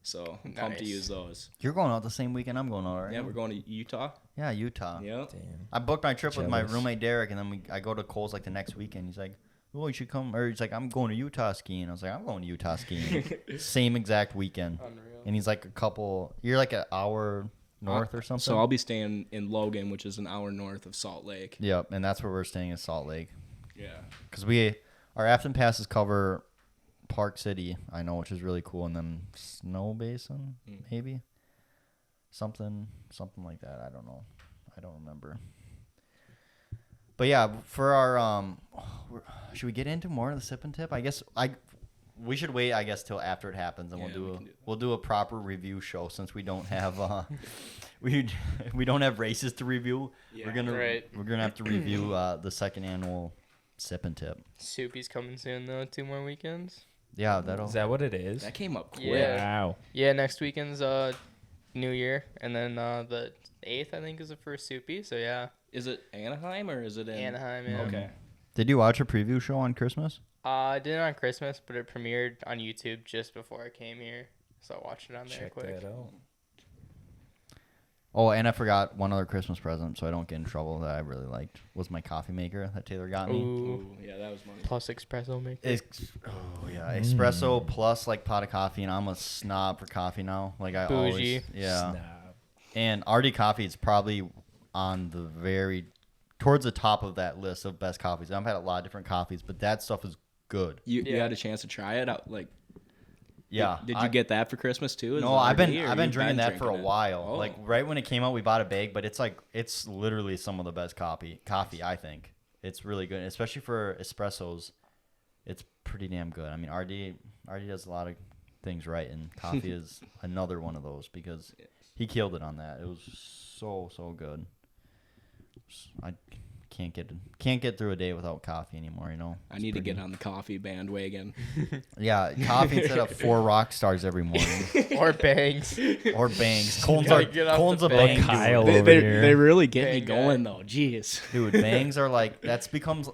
So I'm pumped to Nice. use those. You're going out the same weekend I'm going out, right? Yeah, we're going to Utah. Yeah, Utah. Yep. Damn. I booked my trip with my Jealous. roommate Derek, and then I go to Cole's like the next weekend. He's like, "Oh, you should come." Or he's like, "I'm going to Utah skiing." I was like, "I'm going to Utah skiing." Same exact weekend. Unreal. And he's like you're like an hour north or something. So I'll be staying in Logan, which is an hour north of Salt Lake. Yep, and that's where we're staying in Salt Lake. Yeah. Because our Afton passes cover Park City, I know, which is really cool, and then Snow Basin, maybe something like that. I don't know. I don't remember. But yeah, for our should we get into more of the Cip'n Tip? I guess we should wait. I guess till after it happens, and Yeah, we'll do a proper review show since we don't have we don't have races to review. Yeah. We're gonna have to review the second annual Cip'n Tip. Soupy's coming soon though. 2 more weekends. Yeah, that'll. Is that what it is? That came up quick. Yeah. Wow. Yeah, next weekend's New Year, and then the 8th I think is the first Soupy. So yeah, Is it Anaheim or is it in Anaheim. Yeah. Okay. Did you watch a preview show on Christmas? I did it on Christmas, but it premiered on YouTube just before I came here, so I watched it on there Check quick. that out. Oh, and I forgot one other Christmas present, so I don't get in trouble that I really liked, was my coffee maker that Taylor got me. Ooh. Yeah, that was money. Plus espresso maker. Oh yeah, espresso plus like pot of coffee, and I'm a snob for coffee now. Like I Bougie. always, yeah. Snob. And RD Coffee is probably on the towards the top of that list of best coffees. I've had a lot of different coffees, but that stuff is good. You Yeah. had a chance to try it out, like. Yeah. Did you get that for Christmas too? Is No, it I've RD, or been you've drinking that for a drinking it? while. Oh. Like right when it came out, we bought a bag, but it's literally some of the best coffee. I think it's really good, especially for espressos. It's pretty damn good. I mean, RD does a lot of things right, and coffee is another one of those because he killed it on that. It was so good. I can't get through a day without coffee anymore. You know. I need to get on the coffee bandwagon. Yeah, coffee instead of 4 rock stars every morning Or bangs. or bangs. Colin's Gotta a get off the bang bangs. Kyle dude. over here. They really get me Bang going guy. though. Jeez. Dude, bangs are like that's become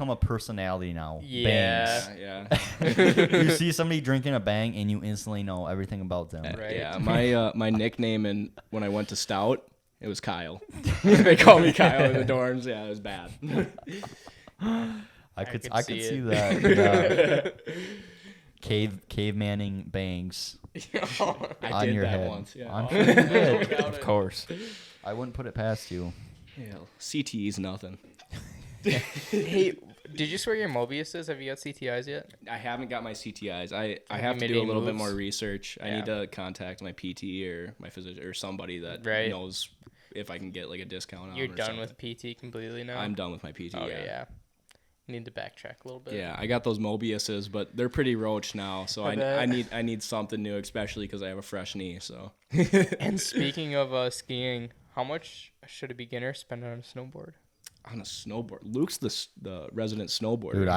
a personality now. Yeah. Yeah. Bangs. You see somebody drinking a bang and you instantly know everything about them. Right. Yeah. My nickname when I went to Stout, it was Kyle. They call me Kyle in the dorms. Yeah, it was bad. I could see see it. that. Cavemanning bangs I on did your that head. once. Yeah. I'm sure you did. Of course. I wouldn't put it past you. Yeah. CTE's nothing. Hey, did you swear your Mobiuses? Have you got CTIs yet? I haven't got my CTIs. I Have have you to made do a any little bit moves? more research. I Yeah. need to contact my PT or my physician or somebody that Right. knows if I can get like a discount on You're it or done something. with PT completely now? I'm done with my PT. Okay, yeah. yeah. Need to backtrack a little bit. Yeah, I got those Mobiuses, but they're pretty roach now. So I bet. I need something new, especially because I have a fresh knee. So And speaking of skiing, how much should a beginner spend on a snowboard? on a snowboard, Luke's the resident snowboarder. Dude,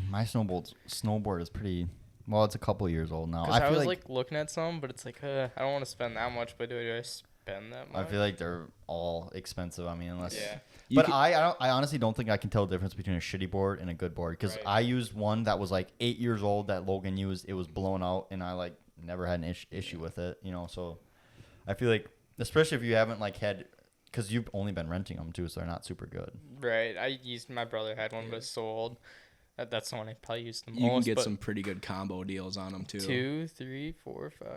my snowboard is pretty, well, it's a couple years old now. Because I feel was like looking at some, but it's like, I don't want to spend that much, but do I spend that much? I feel like they're all expensive. I mean, unless Yeah. But I honestly don't think I can tell the difference between a shitty board and a good board because Right. I used one that was like 8 years old that Logan used. It was blown out, and I like never had an issue with it. You know, so I feel like, especially if you haven't like had, because you've only been renting them too, so they're not super good. Right. My brother had one, but it's so old. That's the one I probably used the most. You can get but some pretty good combo deals on them too. 2, 3, 4, 5.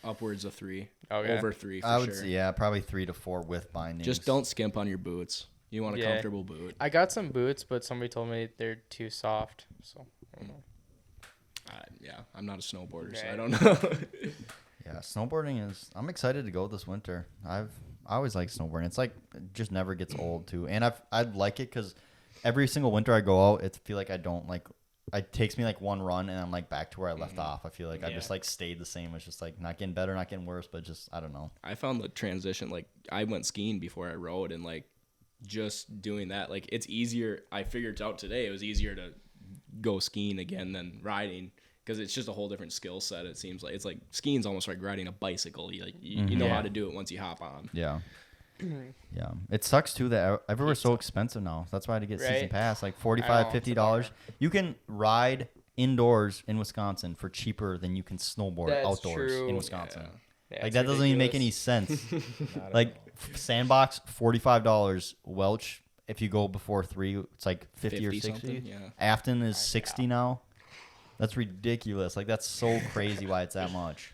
Upwards of 3. Okay. Over 3 for I would sure. say, yeah, probably 3 to 4 with bindings. Just don't skimp on your boots. You want a Yeah. comfortable boot. I got some boots, but somebody told me they're too soft. So I don't know. Yeah, I'm not a snowboarder, so I Right. don't know. Yeah, snowboarding is. I'm excited to go this winter. I always like snowboarding. It's like it just never gets old too, and I like it because every single winter I go out, it feel like I don't like. It takes me like one run and I'm like back to where I left off. I feel like I just like stayed the same. It's just like not getting better, not getting worse, but just I don't know. I found the transition, like I went skiing before I rode, and like just doing that, like it's easier. I figured out today it was easier to go skiing again than riding because it's just a whole different skill set. It seems like it's like skiing's almost like riding a bicycle. You know how to do it once you hop on. Yeah. Yeah. It sucks too that everywhere's so expensive now. That's why I had to get season Right. pass, like I $45, know, it's a $50. You can ride indoors in Wisconsin for cheaper than you can snowboard That's outdoors true. in Wisconsin. Yeah, Like it's that doesn't even make any ridiculous. sense. Like sandbox, $45. Welch, if you go before 3, it's like 50 or 50 60. something, yeah. Afton is 60 now. That's ridiculous. Like that's so crazy why it's that much.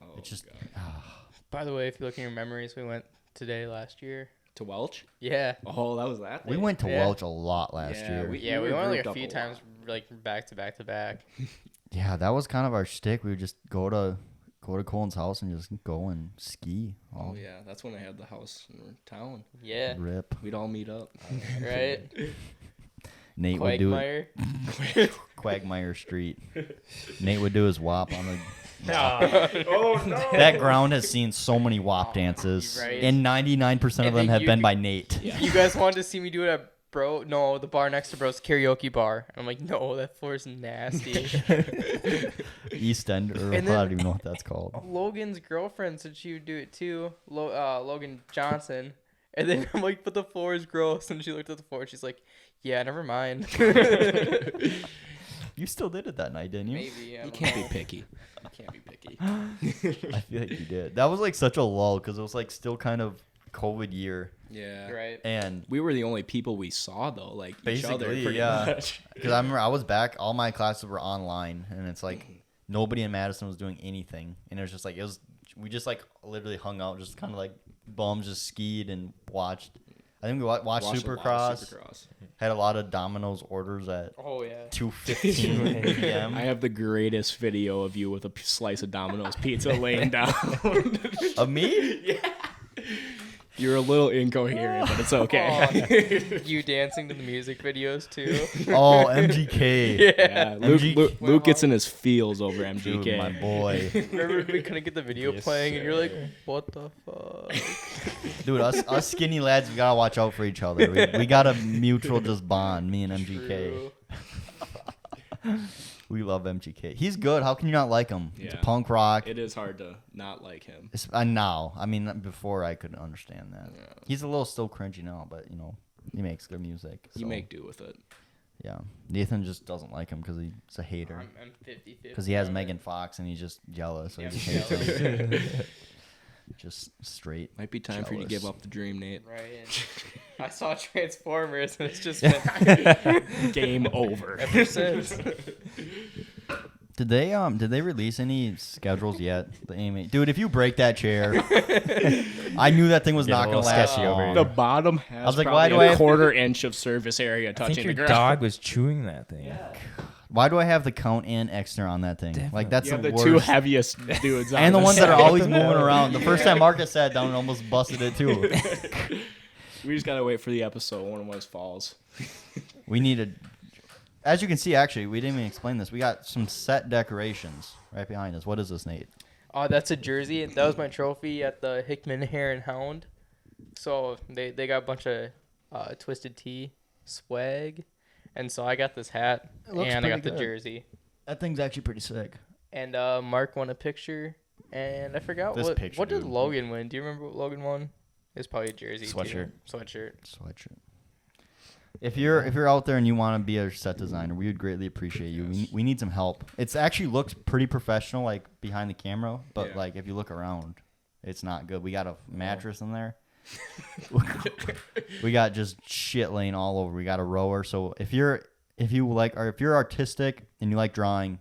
Oh, It's just God. By the way, if you look in your memories, we went today last year. To Welch. Yeah. Oh, that was that. we day? went to Yeah. Welch a lot last Yeah, year. we- Yeah, we were went like grouped a up few a times, lot. like back to back to back. Yeah, that was kind of our shtick. We would just go to Colin's house and just go and ski. Oh yeah, that's when I had the house in town. Yeah. Rip. We'd all meet up. Right. Nate would do it. Quagmire. Quagmire Street. Nate would do his WAP on the. Oh no! That ground has seen so many WAP dances, Right. and 99% of And them then have you been could- by Nate. You guys wanted to see me do it at the bar next to Bro's karaoke bar. I'm like, no, that floor is nasty. East End, or And I then- don't even know what that's called. Logan's girlfriend said she would do it too. Logan Johnson. And then I'm like, but the floor is gross. And she looked at the floor and she's like, yeah, never mind. You still did it that night, didn't you? Maybe. I You don't can't be know. picky. You can't be picky. I feel like you did. That was like such a lull because it was like still kind of COVID year, Yeah. Right. and We were the only people we saw though, like each other basically, pretty yeah. much. Because I remember I was back, all my classes were online, and it's like nobody in Madison was doing anything, and it was just like we just like literally hung out, just kind of like bums, just skied and watched. I think we watched Watched a lot of Supercross. Supercross. Had a lot of Domino's orders at Oh yeah. 2:15 p.m. I have the greatest video of you with a slice of Domino's pizza laying down. Of me? Yeah. You're a little incoherent, but it's okay. Aw, you dancing to the music videos too. Oh, MGK. Yeah, Luke gets in his feels over MGK. Dude, my boy. Remember we couldn't get the video Yes, playing, and you're like, sir. "What the fuck?" Dude, us skinny lads, we gotta watch out for each other. We got a mutual just bond, me and MGK. True. We love MGK. He's good. How can you not like him? It's Yeah. punk rock. It is hard to not like him. Now, I mean, before I couldn't understand that. Yeah. He's a little still cringy now, but you know, he makes good music. You so, make do with it. yeah. Nathan just doesn't like him because he's a hater. I'm 50-50. Because he has on it. Megan Fox and he's just jealous. So Yeah, he just I'm hates jealous. him. Just straight. Might be time for you to give Jealous. up the dream, Nate. Right. And I saw Transformers, and it's just been Game over. ever since. Did they release any schedules yet? The AMA, dude, if you break that chair, I knew that thing was Get a not gonna little last sketchy over long. The bottom has I was like, probably why do a I have- quarter inch of surface area I touching think the your ground. dog was chewing that thing. Why do I have the Count and Exner on that thing? Like that's You have the the worst. two heaviest dudes on and the ones that are set. always moving around. The first time Marcus sat down and almost busted it too. We just gotta wait for the episode when one falls. We needed, as you can see, actually, we didn't even explain this. We got some set decorations right behind us. What is this, Nate? Oh, that's a jersey. That was my trophy at the Hickman Hare and Hound. So they got a bunch of Twisted Tea swag, and so I got this hat It looks and I got pretty the good. jersey. That thing's actually pretty sick. And Mark won a picture, and I forgot This picture, what did dude. Logan win? Do you remember what Logan won? It's probably a jersey. too. Sweatshirt. Sweatshirt. Sweatshirt. If you're out there and you want to be a set designer, we would greatly appreciate you. We need some help. It's actually looks pretty professional, like behind the camera, but Yeah. like if you look around, it's not good. We got a mattress in there. We got just shit laying all over. We got a rower. So if you're artistic and you like drawing,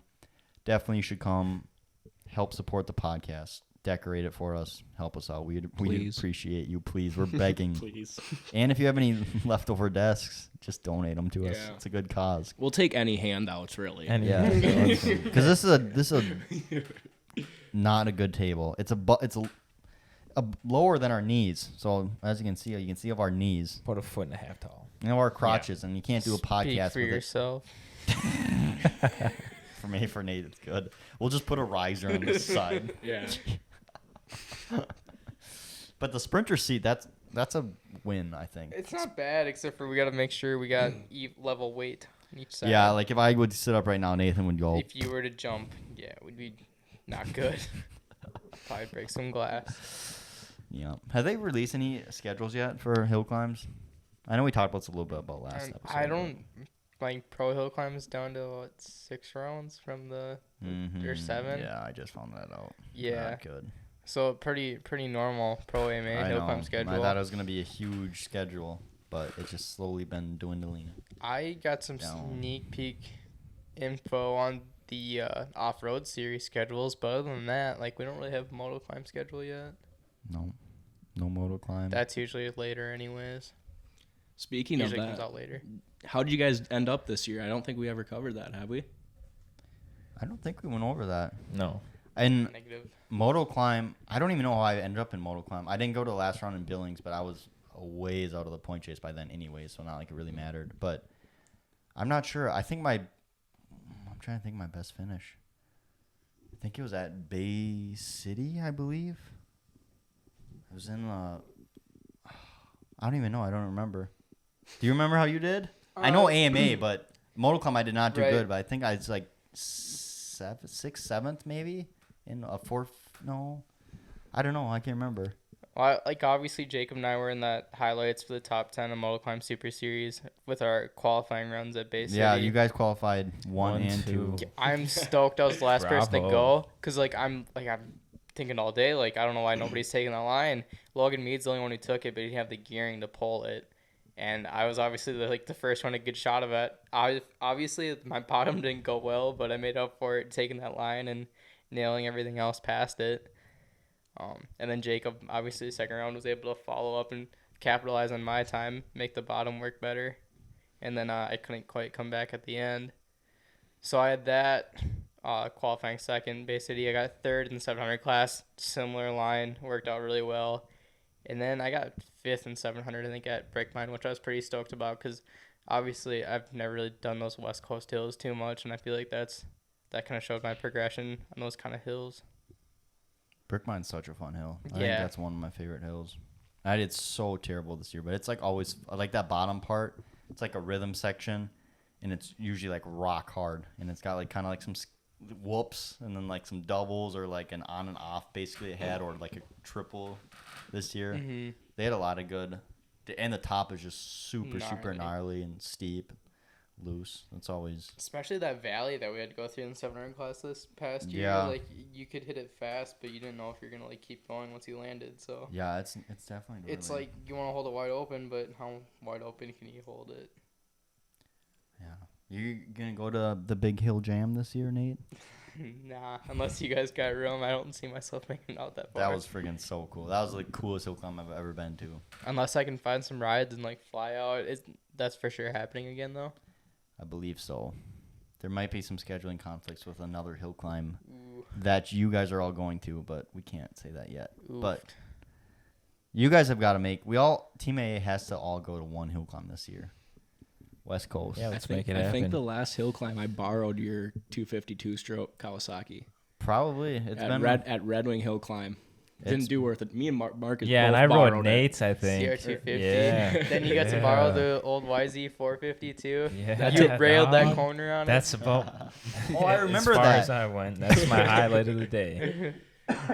definitely you should come help support the podcast. Decorate it for us. Help us out. We'd Please. appreciate you. Please. We're begging. Please. And if you have any leftover desks, just donate them to us. Yeah. It's a good cause. We'll take any handouts, really. And Yeah, because this is a not a good table. It's a lower than our knees. So as you can see of our knees, about a foot and a half tall. our crotches, and you can't do a Speak podcast for with yourself. it. For Nate, it's good. We'll just put a riser on this side. Yeah. But the sprinter seat, that's a win, I think. It's not bad, except for we got to make sure we got level weight on each side. Yeah, like if I would sit up right now, Nathan would go. If you were to jump, yeah, it would be not good. Probably break some glass. Yeah. Have they released any schedules yet for hill climbs? I know we talked about this a little bit about last episode. I don't like pro hill climb is down to what, 6 rounds from the or 7. Yeah, I just found that out. Yeah. Not good. So pretty normal pro AMA I hill know. climb schedule. I thought it was gonna be a huge schedule, but it's just slowly been dwindling. I got some Down. sneak peek info on the off-road series schedules, but other than that, like we don't really have a moto climb schedule yet. No moto climb. That's usually later anyways. Speaking of Usually comes that, out later. how did you guys end up this year? I don't think we ever covered that, have we? I don't think we went over that. No. And Negative. moto climb, I don't even know how I ended up in moto climb. I didn't go to the last round in Billings, but I was a ways out of the point chase by then anyway, so not like it really mattered. But I'm not sure. I'm trying to think my best finish. I think it was at Bay City, I believe. It was in I don't even know. I don't remember. Do you remember how you did? I know AMA, but moto climb I did not do Right. good. But I think I was like 6th, 7th maybe in a 4th. No, I don't know. I can't remember. Well, like obviously Jacob and I were in that highlights for the top 10 of Motoclimb Super Series with our qualifying runs at Bay City. Yeah, you guys qualified one and two. I'm stoked I was the last person to Bravo. go because I'm thinking all day, like, I don't know why nobody's taking that line. Logan Mead's the only one who took it, but he didn't have the gearing to pull it. And I was obviously the first one to get shot of it. Obviously, my bottom didn't go well, but I made up for it taking that line and nailing everything else past it. And then Jacob, obviously, the second round was able to follow up and capitalize on my time, make the bottom work better. And then I couldn't quite come back at the end. So I had that qualifying second, Bay City. I got third in the 700 class, similar line, worked out really well. And then I got fifth in 700, I think, at Brickmine, which I was pretty stoked about because obviously I've never really done those West Coast hills too much, and I feel like that kind of showed my progression on those kind of hills. Brickmine's such a fun hill. I think Yeah. that's one of my favorite hills. I did so terrible this year, but it's like always, I like that bottom part. It's like a rhythm section, and it's usually like rock hard, and it's got like kind of like some whoops and then like some doubles or like an on and off basically it had, or like a triple this year. Mm-hmm. They had a lot of good, and the top is just super Gnarly. gnarly and steep, loose. It's always Especially that valley that we had to go through in the 700 class this past year. Yeah. Like, you could hit it fast, but you didn't know if you're going to like keep going once you landed. So yeah. It's definitely gnarly. it's like you want to hold it wide open, but how wide open can you hold it? yeah. You gonna go to the big hill jam this year, Nate? Nah, unless you guys got room, I don't see myself making it out that far. That was friggin' so cool. That was the coolest hill climb I've ever been to. Unless I can find some rides and like fly out. That's for sure happening again though. I believe so. There might be some scheduling conflicts with another hill climb Ooh. that you guys are all going to, but we can't say that yet. Oof. But you guys have got to Team A has to all go to one hill climb this year. West Coast. Yeah, let's make it I happen. think the last hill climb I borrowed your 252 stroke Kawasaki Probably. It's been at Red Wing Hill Climb. It's- Didn't do worth it. Me and Marcus Yeah, both and I borrowed rode it. Nate's, I think. CR250. Yeah. Then you got to borrow the old YZ450 too. Yeah. You railed that dog. corner on That's about. Oh, I remember as far that. as I went. That's my highlight of the day.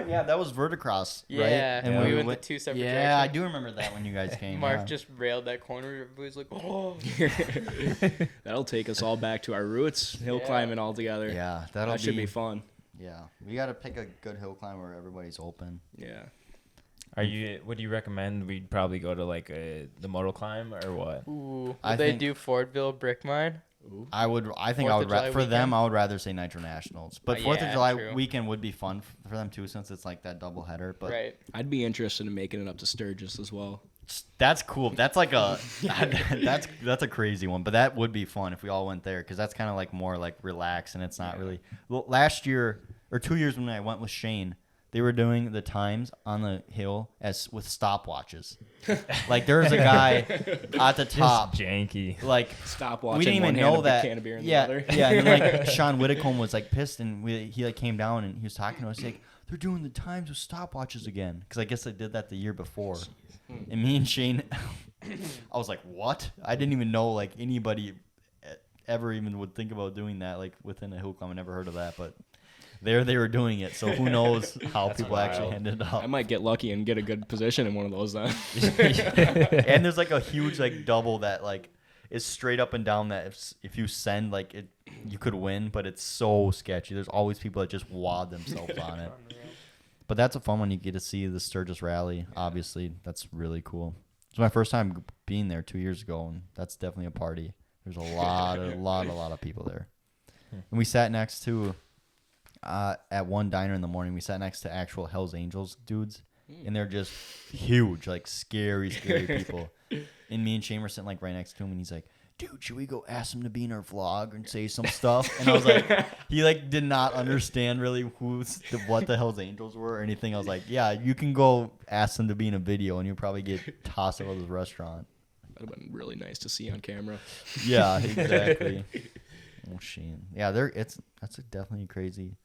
Yeah, that was Verticross, it. right? Yeah, And we we went the two separate Yeah, I directions. do remember that when you guys came. Mark yeah. just railed that corner. Everybody's like, oh. That'll take us all back to our roots, hill Yeah. climbing all together. Yeah, That should be fun. Yeah, we got to pick a good hill climb where everybody's open. Yeah. Would you recommend we'd probably go to like the moto climb or what? Ooh. I Would they think- do Fordville Brick Mine? I think 4th I of would July for them. weekend? I would rather say Nitro Nationals, but Oh, 4th yeah, of July true. weekend would be fun for them too, since it's like that double header. But Right. I'd be interested in making it up to Sturgis as well. that's cool. That's like a that's a crazy one, but that would be fun if we all went there because that's kind of like more like relaxed and it's not really. Well, last year or 2 years when I went with Shane, they were doing the times on the hill as with stopwatches. Like there's a guy at the top, Just janky. like Stopwatch. we didn't in even one hand, know a big that. can of beer in Yeah, the other. yeah. And then like Sean Whitcomb was like pissed, and he like came down and he was talking to us like they're doing the times with stopwatches again because I guess they did that the year before. And me and Shane, I was like, what? I didn't even know like anybody ever even would think about doing that like within a hill climb. I never heard of that, but there they were doing it. So who knows how That's people actually wild. ended up. I might get lucky and get a good position in one of those then. And there's like a huge like double that like is straight up and down that if you send like it you could win, but it's so sketchy. There's always people that just wad themselves on it. But that's a fun one. You get to see the Sturgis Rally. Obviously, that's really cool. It's my first time being there 2 years ago, and that's definitely a party. There's a lot of people there. And we sat next to at one diner in the morning. We sat next to actual Hell's Angels dudes, and they're just huge, like scary people. And me and Shane were sitting like right next to him, and he's like, dude, should we go ask him to be in our vlog and say some stuff? And I was like, he like did not understand really what the Hell's Angels were or anything. I was like, yeah, you can go ask them to be in a video, and you'll probably get tossed out of this restaurant. That'd have been really nice to see on camera. Yeah, exactly. Oh, Shane. Yeah, that's definitely a crazy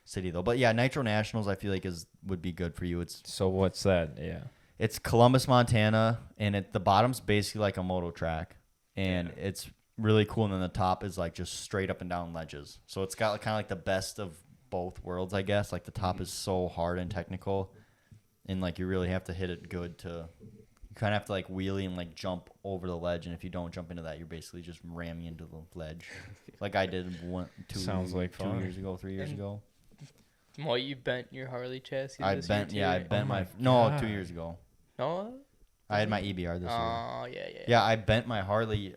city though. But yeah, Nitro Nationals I feel like would be good for you. So what's that? Yeah. It's Columbus, Montana, and the bottom's basically like a moto track. And it's really cool. And then the top is like just straight up and down ledges. So it's got kind of like the best of both worlds, I guess. Like the top is so hard and technical. and like you really have to hit it good to. You kind of have to like wheelie and like jump over the ledge, and if you don't jump into that, you're basically just ramming into the ledge, like I did Sounds like 2 fun. years ago, 3 years ago. Well, you bent your Harley chassis. I this bent, year yeah, I too. bent my no, God. 2 years ago. No. I had my EBR this year. Oh yeah. Yeah, I bent my Harley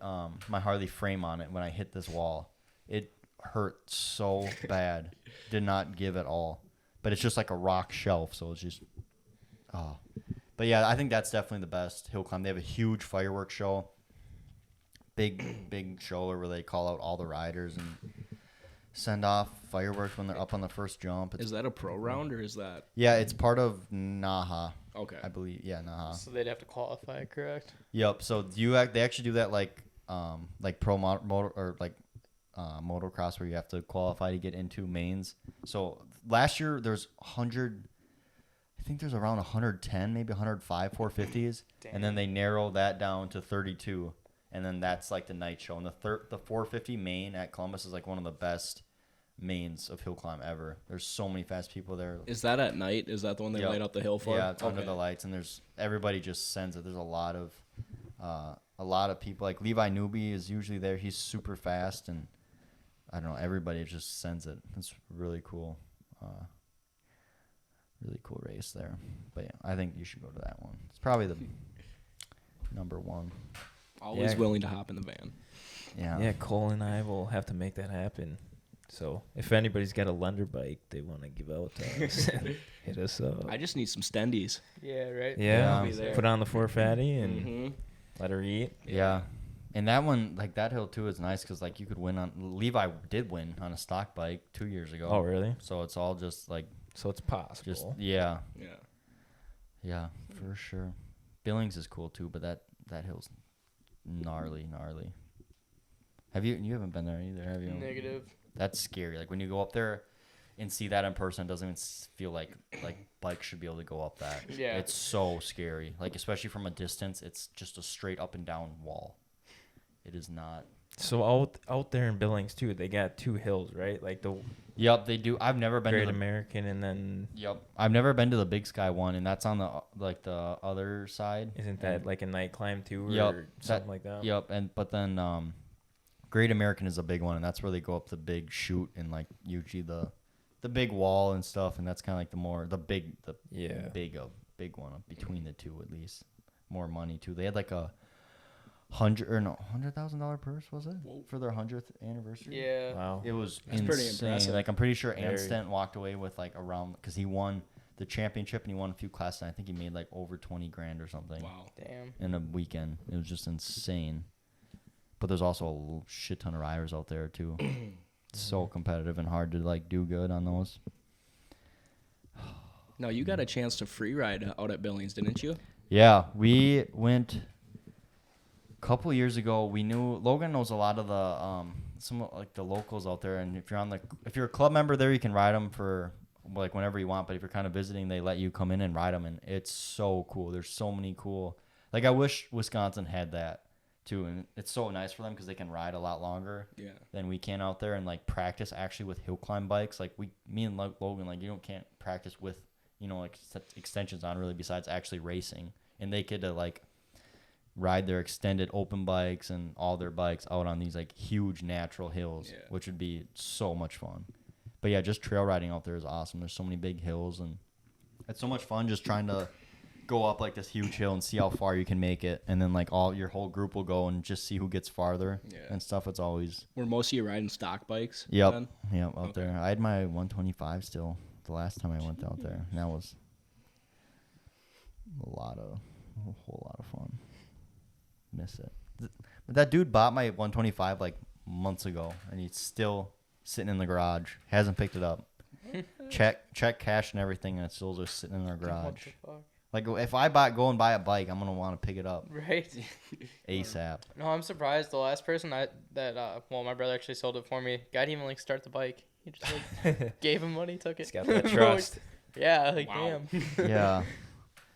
frame on it when I hit this wall. It hurt so bad. Did not give at all. But it's just like a rock shelf, so it's just oh. But yeah, I think that's definitely the best hill climb. They have a huge fireworks show. Big show where they call out all the riders and send off fireworks when they're up on the first jump. Is that a pro round or is that? Yeah, it's part of Naha, Okay. I believe. Yeah, Naha. So they'd have to qualify, correct? Yep. So they actually do that like pro motor or like motocross where you have to qualify to get into mains. So last year there's 100. I think there's around 110, maybe 105 450s, and then they narrow that down to 32, and then that's like the night show. And the 450 main at Columbus is like one of the best mains of hill climb ever. There's so many fast people there. Is that at night? Is that the one they Yep. light up the hill for? Yeah, it's under the lights, and everybody just sends it. There's a lot of people. Like Levi Newby is usually there. He's super fast, and I don't know. Everybody just sends it. It's really cool. Really cool race there. But yeah, I think you should go to that one. It's probably the number one. Always Yeah. willing to hop in the van. Yeah. Yeah, Cole and I will have to make that happen. So if anybody's got a Lunder bike they want to give out to us, hit us up. I just need some stendies. Yeah, right. Yeah, I'll be there. put on the 4fatty and Mm-hmm. let her eat. Yeah. And that one, like that hill too, is nice because like you could win on. Levi did win on a stock bike 2 years ago. Oh, really? So it's all just like So it's possible. just yeah. Yeah. Yeah, for sure. Billings is cool too, but that hill's gnarly. You haven't been there either, have you? Negative. That's scary. Like when you go up there and see that in person, it doesn't even feel like bikes should be able to go up that. Yeah. It's so scary. Like especially from a distance, it's just a straight up and down wall. It is not. So out there in Billings too, they got two hills, right? Like the Yep, they do. I've never been Great to the American, and then Yep. I've never been to the Big Sky one, and that's on the other side. isn't that like a night climb too, or Yep, something like that? Yep, but then Great American is a big one, and that's where they go up the big chute and like usually the big wall and stuff, and that's kind of like big one between the two at least. More money too. They had like a $100,000 purse, was it? Whoa. For their 100th anniversary? Yeah. Wow. It was That's pretty insane. impressive. Like I'm pretty sure Very. Anstent walked away with like around because he won the championship and he won a few classes. And I think he made like over 20 grand or something Wow. Damn. in a weekend. It was just insane. But there's also a shit ton of riders out there too. It's so competitive and hard to like do good on those. No, you got a chance to free ride out at Billings, didn't you? Yeah, we went a couple years ago. We knew Logan knows a lot of the some like the locals out there, and if you're a club member there, you can ride them for like whenever you want. But if you're kind of visiting, they let you come in and ride them, and it's so cool. There's so many cool. Like I wish Wisconsin had that too, and it's so nice for them because they can ride a lot longer Yeah. than we can out there and like practice actually with hill climb bikes. Like me and Logan, like can't practice with like extensions on really besides actually racing, and they get to like ride their extended open bikes and all their bikes out on these like huge natural hills, Yeah. which would be so much fun. But yeah, just trail riding out there is awesome. There's so many big hills, and it's so much fun just trying to go up like this huge hill and see how far you can make it, and then like your whole group will go and just see who gets farther Yeah. and stuff. It's always Were most of you riding stock bikes? yep then? out Okay. there. I had my 125 still the last time I went out there, and that was a whole lot of fun. Miss it. But that dude bought my 125 like months ago, and he's still sitting in the garage. Hasn't picked it up. check cash and everything, and it's still just sitting in our What garage. the fuck? Like if I go and buy a bike, I'm gonna want to pick it up Right. ASAP. No, I'm surprised. The last person my brother actually sold it for me. Guy didn't even like start the bike. He just like gave him money, took it. He's got that trust. Yeah, like Wow. Yeah,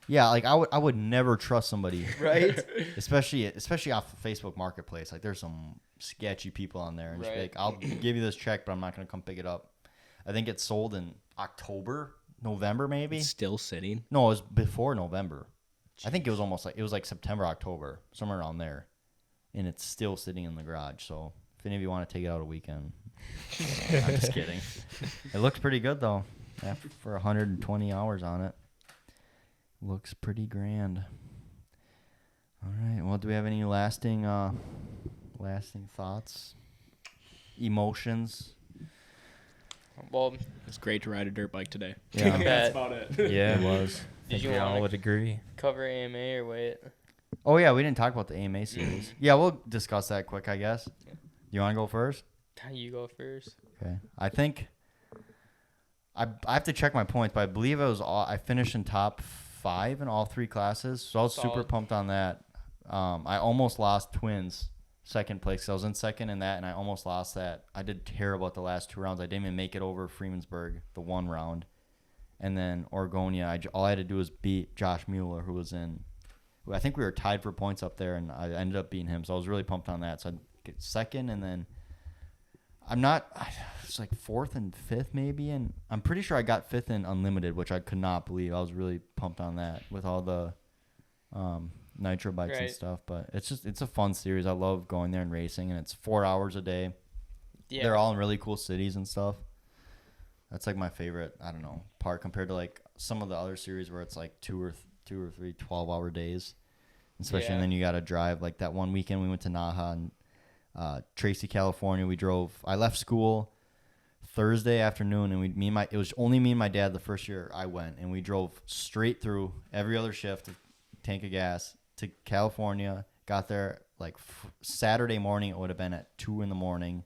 yeah. Like I would never trust somebody, damn. Right. especially off of Facebook Marketplace. Like there's some sketchy people on there, and just be Right. like, I'll give you this check, but I'm not gonna come pick it up. I think it sold in October November maybe. It's still sitting. No, it was before November. I think it was almost like September, October, somewhere around there, and it's still sitting in the garage. So if any of you want to take it out a weekend, I'm just kidding. It looks pretty good though. For 120 hours on it, looks pretty grand. All right. Well, do we have any lasting thoughts, emotions? Well, It's great to ride a dirt bike today. Yeah. That's about it. Yeah, it was. Did Think you we all wanna- would agree. cover AMA or wait? Oh yeah, we didn't talk about the AMA series. Yeah, we'll discuss that quick, I guess. You want to go first? You go first. Okay. I think I have to check my points, but I believe I finished in top 5 in all 3 classes, so I was super Solid. pumped on that. I almost lost twins second place. 'Cause I was in second in that, and I almost lost that. I did terrible at the last 2 rounds. I didn't even make it over Freemansburg the 1 round, and then Oregonia. All I had to do was beat Josh Mueller, who was in. I think we were tied for points up there, and I ended up beating him. So I was really pumped on that. So I get second, and then it's like 4th and 5th maybe, and I'm pretty sure I got 5th in Unlimited, which I could not believe. I was really pumped on that with all the nitro bikes and Right. stuff. But it's a fun series. I love going there and racing, and it's 4 hours a day. Yeah. They're all in really cool cities and stuff. That's like my favorite, I don't know, part compared to like some of the other series where it's like 2 or 3 12-hour days. Especially, Yeah. and then you got to drive. Like that one weekend we went to Naha and Tracy, California. I left school Thursday afternoon, and it was only me and my dad the first year I went, and we drove straight through every other shift, tank of gas, to California. Got there like Saturday morning. It would have been at 2 in the morning,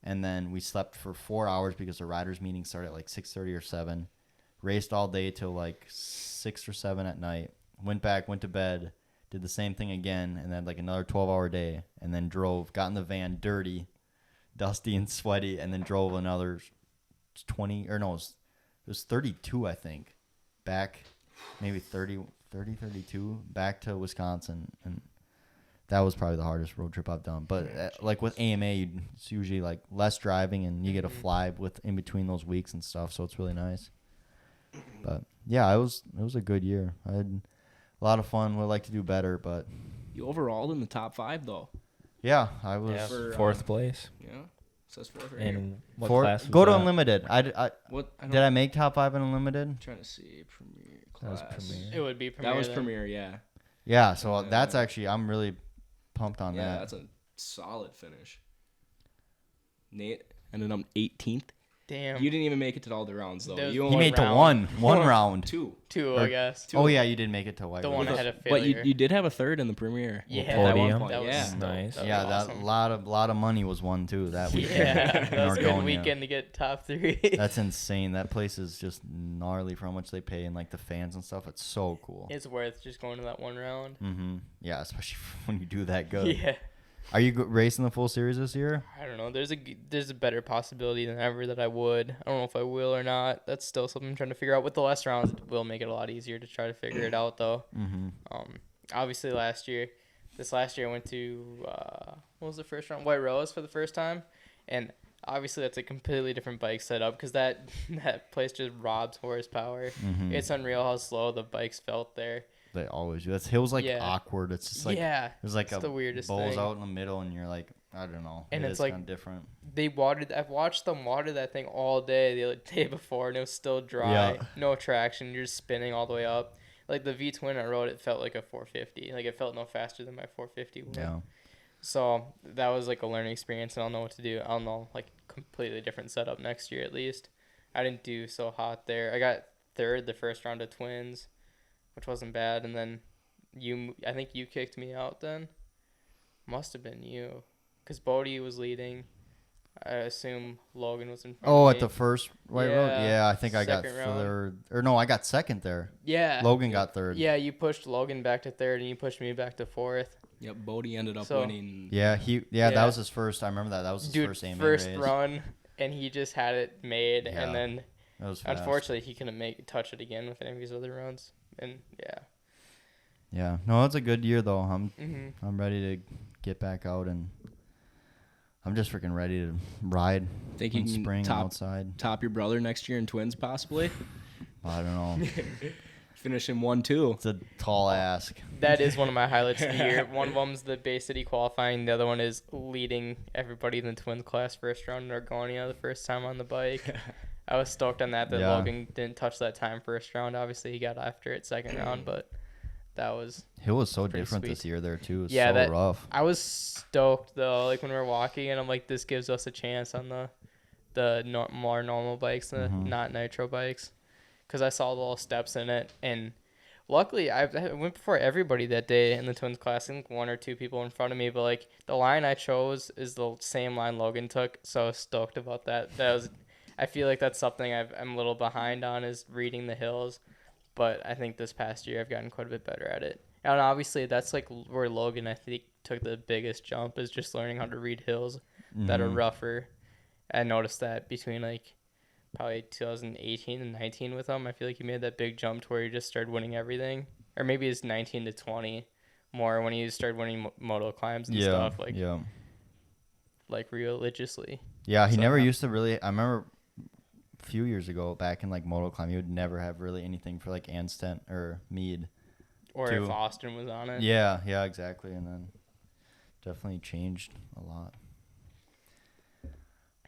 and then we slept for 4 hours because the riders meeting started at like 6:30 or 7. Raced all day till like 6 or 7 at night. Went to bed. Did the same thing again, and then like another 12-hour day, and then got in the van dirty, dusty and sweaty, and then drove another 20, or no, it was 32, I think, back, maybe 32, back to Wisconsin, and that was probably the hardest road trip I've done. But like with AMA, it's usually like less driving, and you get to fly in between those weeks and stuff, so it's really nice. But yeah, it was a good year. I had a lot of fun. Would like to do better, but You overalled in the top 5 though. yeah, I was. Yeah, For, 4th place. Yeah. It says 4th right here. And what For, class was go to that? Unlimited. Did I make top 5 in Unlimited? I'm trying to see Premier That was class. Premier. It would be Premier. That was then. Premier, yeah. Yeah, so that's actually, I'm really pumped on Yeah, that. that's a solid finish. Nate ended up 18th. Damn. You didn't even make it to all the rounds though. There was You He only made to round. one round. 2. Two, or- I guess. Oh yeah, you did make it to White The Rose. one I had a But failure. you did have a 3rd in the Premier. Yeah, At that one Podium. point, That was yeah. dope. Nice. That was Yeah, awesome. that lot of money was won too that weekend. Yeah, in that was a good Oregonia. weekend to get top 3. That's insane. That place is just gnarly for how much they pay and like the fans and stuff. It's so cool. It's worth just going to that one round. Mm-hmm. Yeah, especially when you do that good. Yeah. Are you racing the full series this year? I don't know. There's a better possibility than ever that I would. I don't know if I will or not. That's still something I'm trying to figure out. With the less rounds, it will make it a lot easier to try to figure it out, though. Mm-hmm. Obviously, this last year I went to what was the first round? White Rose for the first time, and obviously that's a completely different bike setup because that place just robs horsepower. Mm-hmm. It's unreal how slow the bikes felt there. They always do. That hill's like Yeah. awkward. It's just like yeah, there's like it's the weirdest bowls thing. out in the middle, and you're like, I don't know. And It it's is like- kind of different. I've watched them water that thing all day the day before, and it was still dry. Yeah. No traction. You're just spinning all the way up. Like the V-twin I rode, it felt like a 450. Like it felt no faster than my 450 would. Yeah. So that was like a learning experience, and I'll know what to do. I'll know like completely different setup next year at least. I didn't do so hot there. I got 3rd the first round of twins, which wasn't bad, and then I think you kicked me out then. Must have been you, because Bodie was leading. I assume Logan was in front Oh, of at me. the first White Road? Yeah, Yeah, I think I got second round. 3rd. Or no, I got 2nd there. Yeah. Logan got 3rd. Yeah, you pushed Logan back to 3rd, and you pushed me back to 4th. Yep, Bodie ended up So- winning. Yeah, Yeah. that was his first. I remember that. That was his Dude, first AMA first race. run, and he just had it made, Yeah. and then That was fast. unfortunately he couldn't touch it again with any of his other runs. And yeah. Yeah. No, it's a good year though. Mm-hmm. I'm ready to get back out, and I'm just freaking ready to ride Think you in can spring top outside. your brother next year in twins possibly? I don't know. Finishing 1-2. It's a tall ask. That is one of my highlights of the year. One of them's the Bay City qualifying. The other one is leading everybody in the twins class first round in Argonia the first time on the bike. I was stoked on that Yeah. Logan didn't touch that time first round. Obviously, he got after it second round, but that was Hill was so pretty different sweet. this year there too. It was Yeah, so that- rough. I was stoked though, like when we were walking, and I'm like, this gives us a chance on the more normal bikes, the not nitro bikes, because I saw the little steps in it, and luckily I went before everybody that day in the twins class. I think one or two people in front of me, but like the line I chose is the same line Logan took, so I was stoked about that. I feel like that's something I'm a little behind on, is reading the hills, but I think this past year I've gotten quite a bit better at it. And obviously, that's like where Logan, I think, took the biggest jump, is just learning how to read hills that are rougher. I noticed that between like probably 2018 and 19 with him. I feel like he made that big jump to where he just started winning everything. Or maybe it's 19 to 20 more when he started winning moto climbs and stuff like religiously. Yeah, he So, never used to really. I remember a few years ago back in like moto climb, he would never have really anything for like Anstent or Mead. Or too. if Austin was on it. Yeah, exactly. And then definitely changed a lot.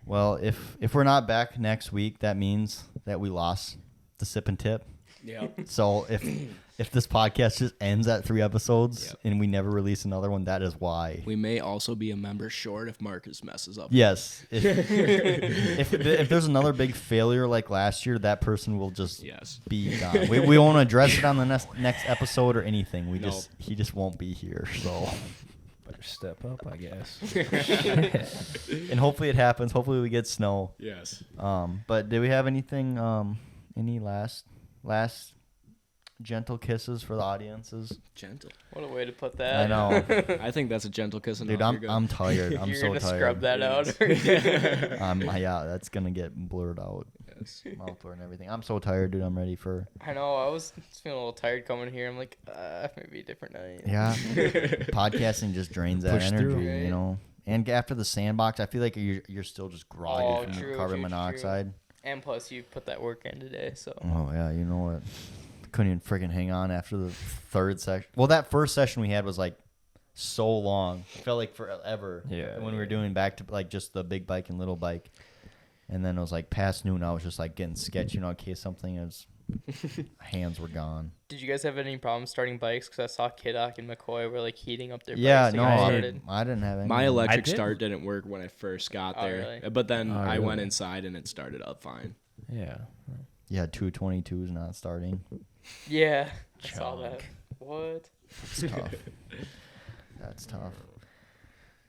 Well, if we're not back next week, that means that we lost the Cip'n Tip. Yeah. So if this podcast just ends at 3 episodes Yep. and we never release another one, that is why. We may also be a member short if Marcus messes up. Yes. If there's another big failure like last year, that person will just be gone. We won't address it on the next episode or anything. He just won't be here. So Better step up, I guess. and hopefully it happens. Hopefully we get snow. Yes. But do we have anything? Any last gentle kisses for the audiences? Gentle. What a way to put that. I know. I think that's a gentle kiss. Dude, I'm tired. I'm You're so gonna tired. scrub that out. Yeah, that's gonna get blurred out. Yes. Mouth and everything. I'm so tired, dude. I'm ready for. I know. I was feeling a little tired coming here. I'm like, maybe a different night. Yeah, podcasting just drains that Push energy, through. you know. And after the sandbox, I feel like you're still just groggy from the carbon monoxide. And plus, you put that work in today, so. Oh yeah, you know what? Couldn't even freaking hang on after the third session. Well, that first session we had was like so long. It felt like forever. Yeah. When we were doing back to like just the big bike and little bike, and then it was like past noon. I was just like getting sketchy, you know, in case something is. Hands were gone. Did you guys have any problems starting bikes? Because I saw Kiddock and McCoy were like heating up their Yeah, bikes. no, I didn't have any. My electric didn't. start didn't work when I first got Oh, there, really? but then Oh, I went really? inside and it started up fine. Yeah. Yeah, 222s not starting. Yeah, I saw that. Chunk. What? It's tough. That's tough.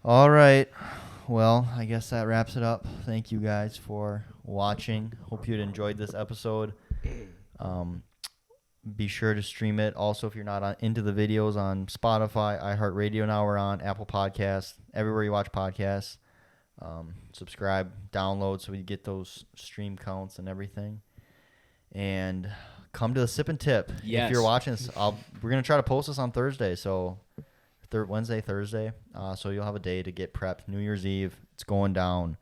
All right. Well, I guess that wraps it up. Thank you guys for watching. Hope you enjoyed this episode. Be sure to stream it. Also, if you're not into the videos on Spotify, iHeartRadio, now we're on Apple Podcasts, everywhere you watch podcasts. Subscribe, download so we get those stream counts and everything. And come to the Cip'n Tip. Yes. If you're watching this, we're going to try to post this on Thursday. So Wednesday, Thursday. So you'll have a day to get prepped. New Year's Eve, it's going down.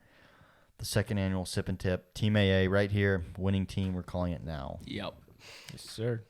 The second annual Cip'n Tip. Team AA right here. Winning team, we're calling it now. Yep. Yes, sir.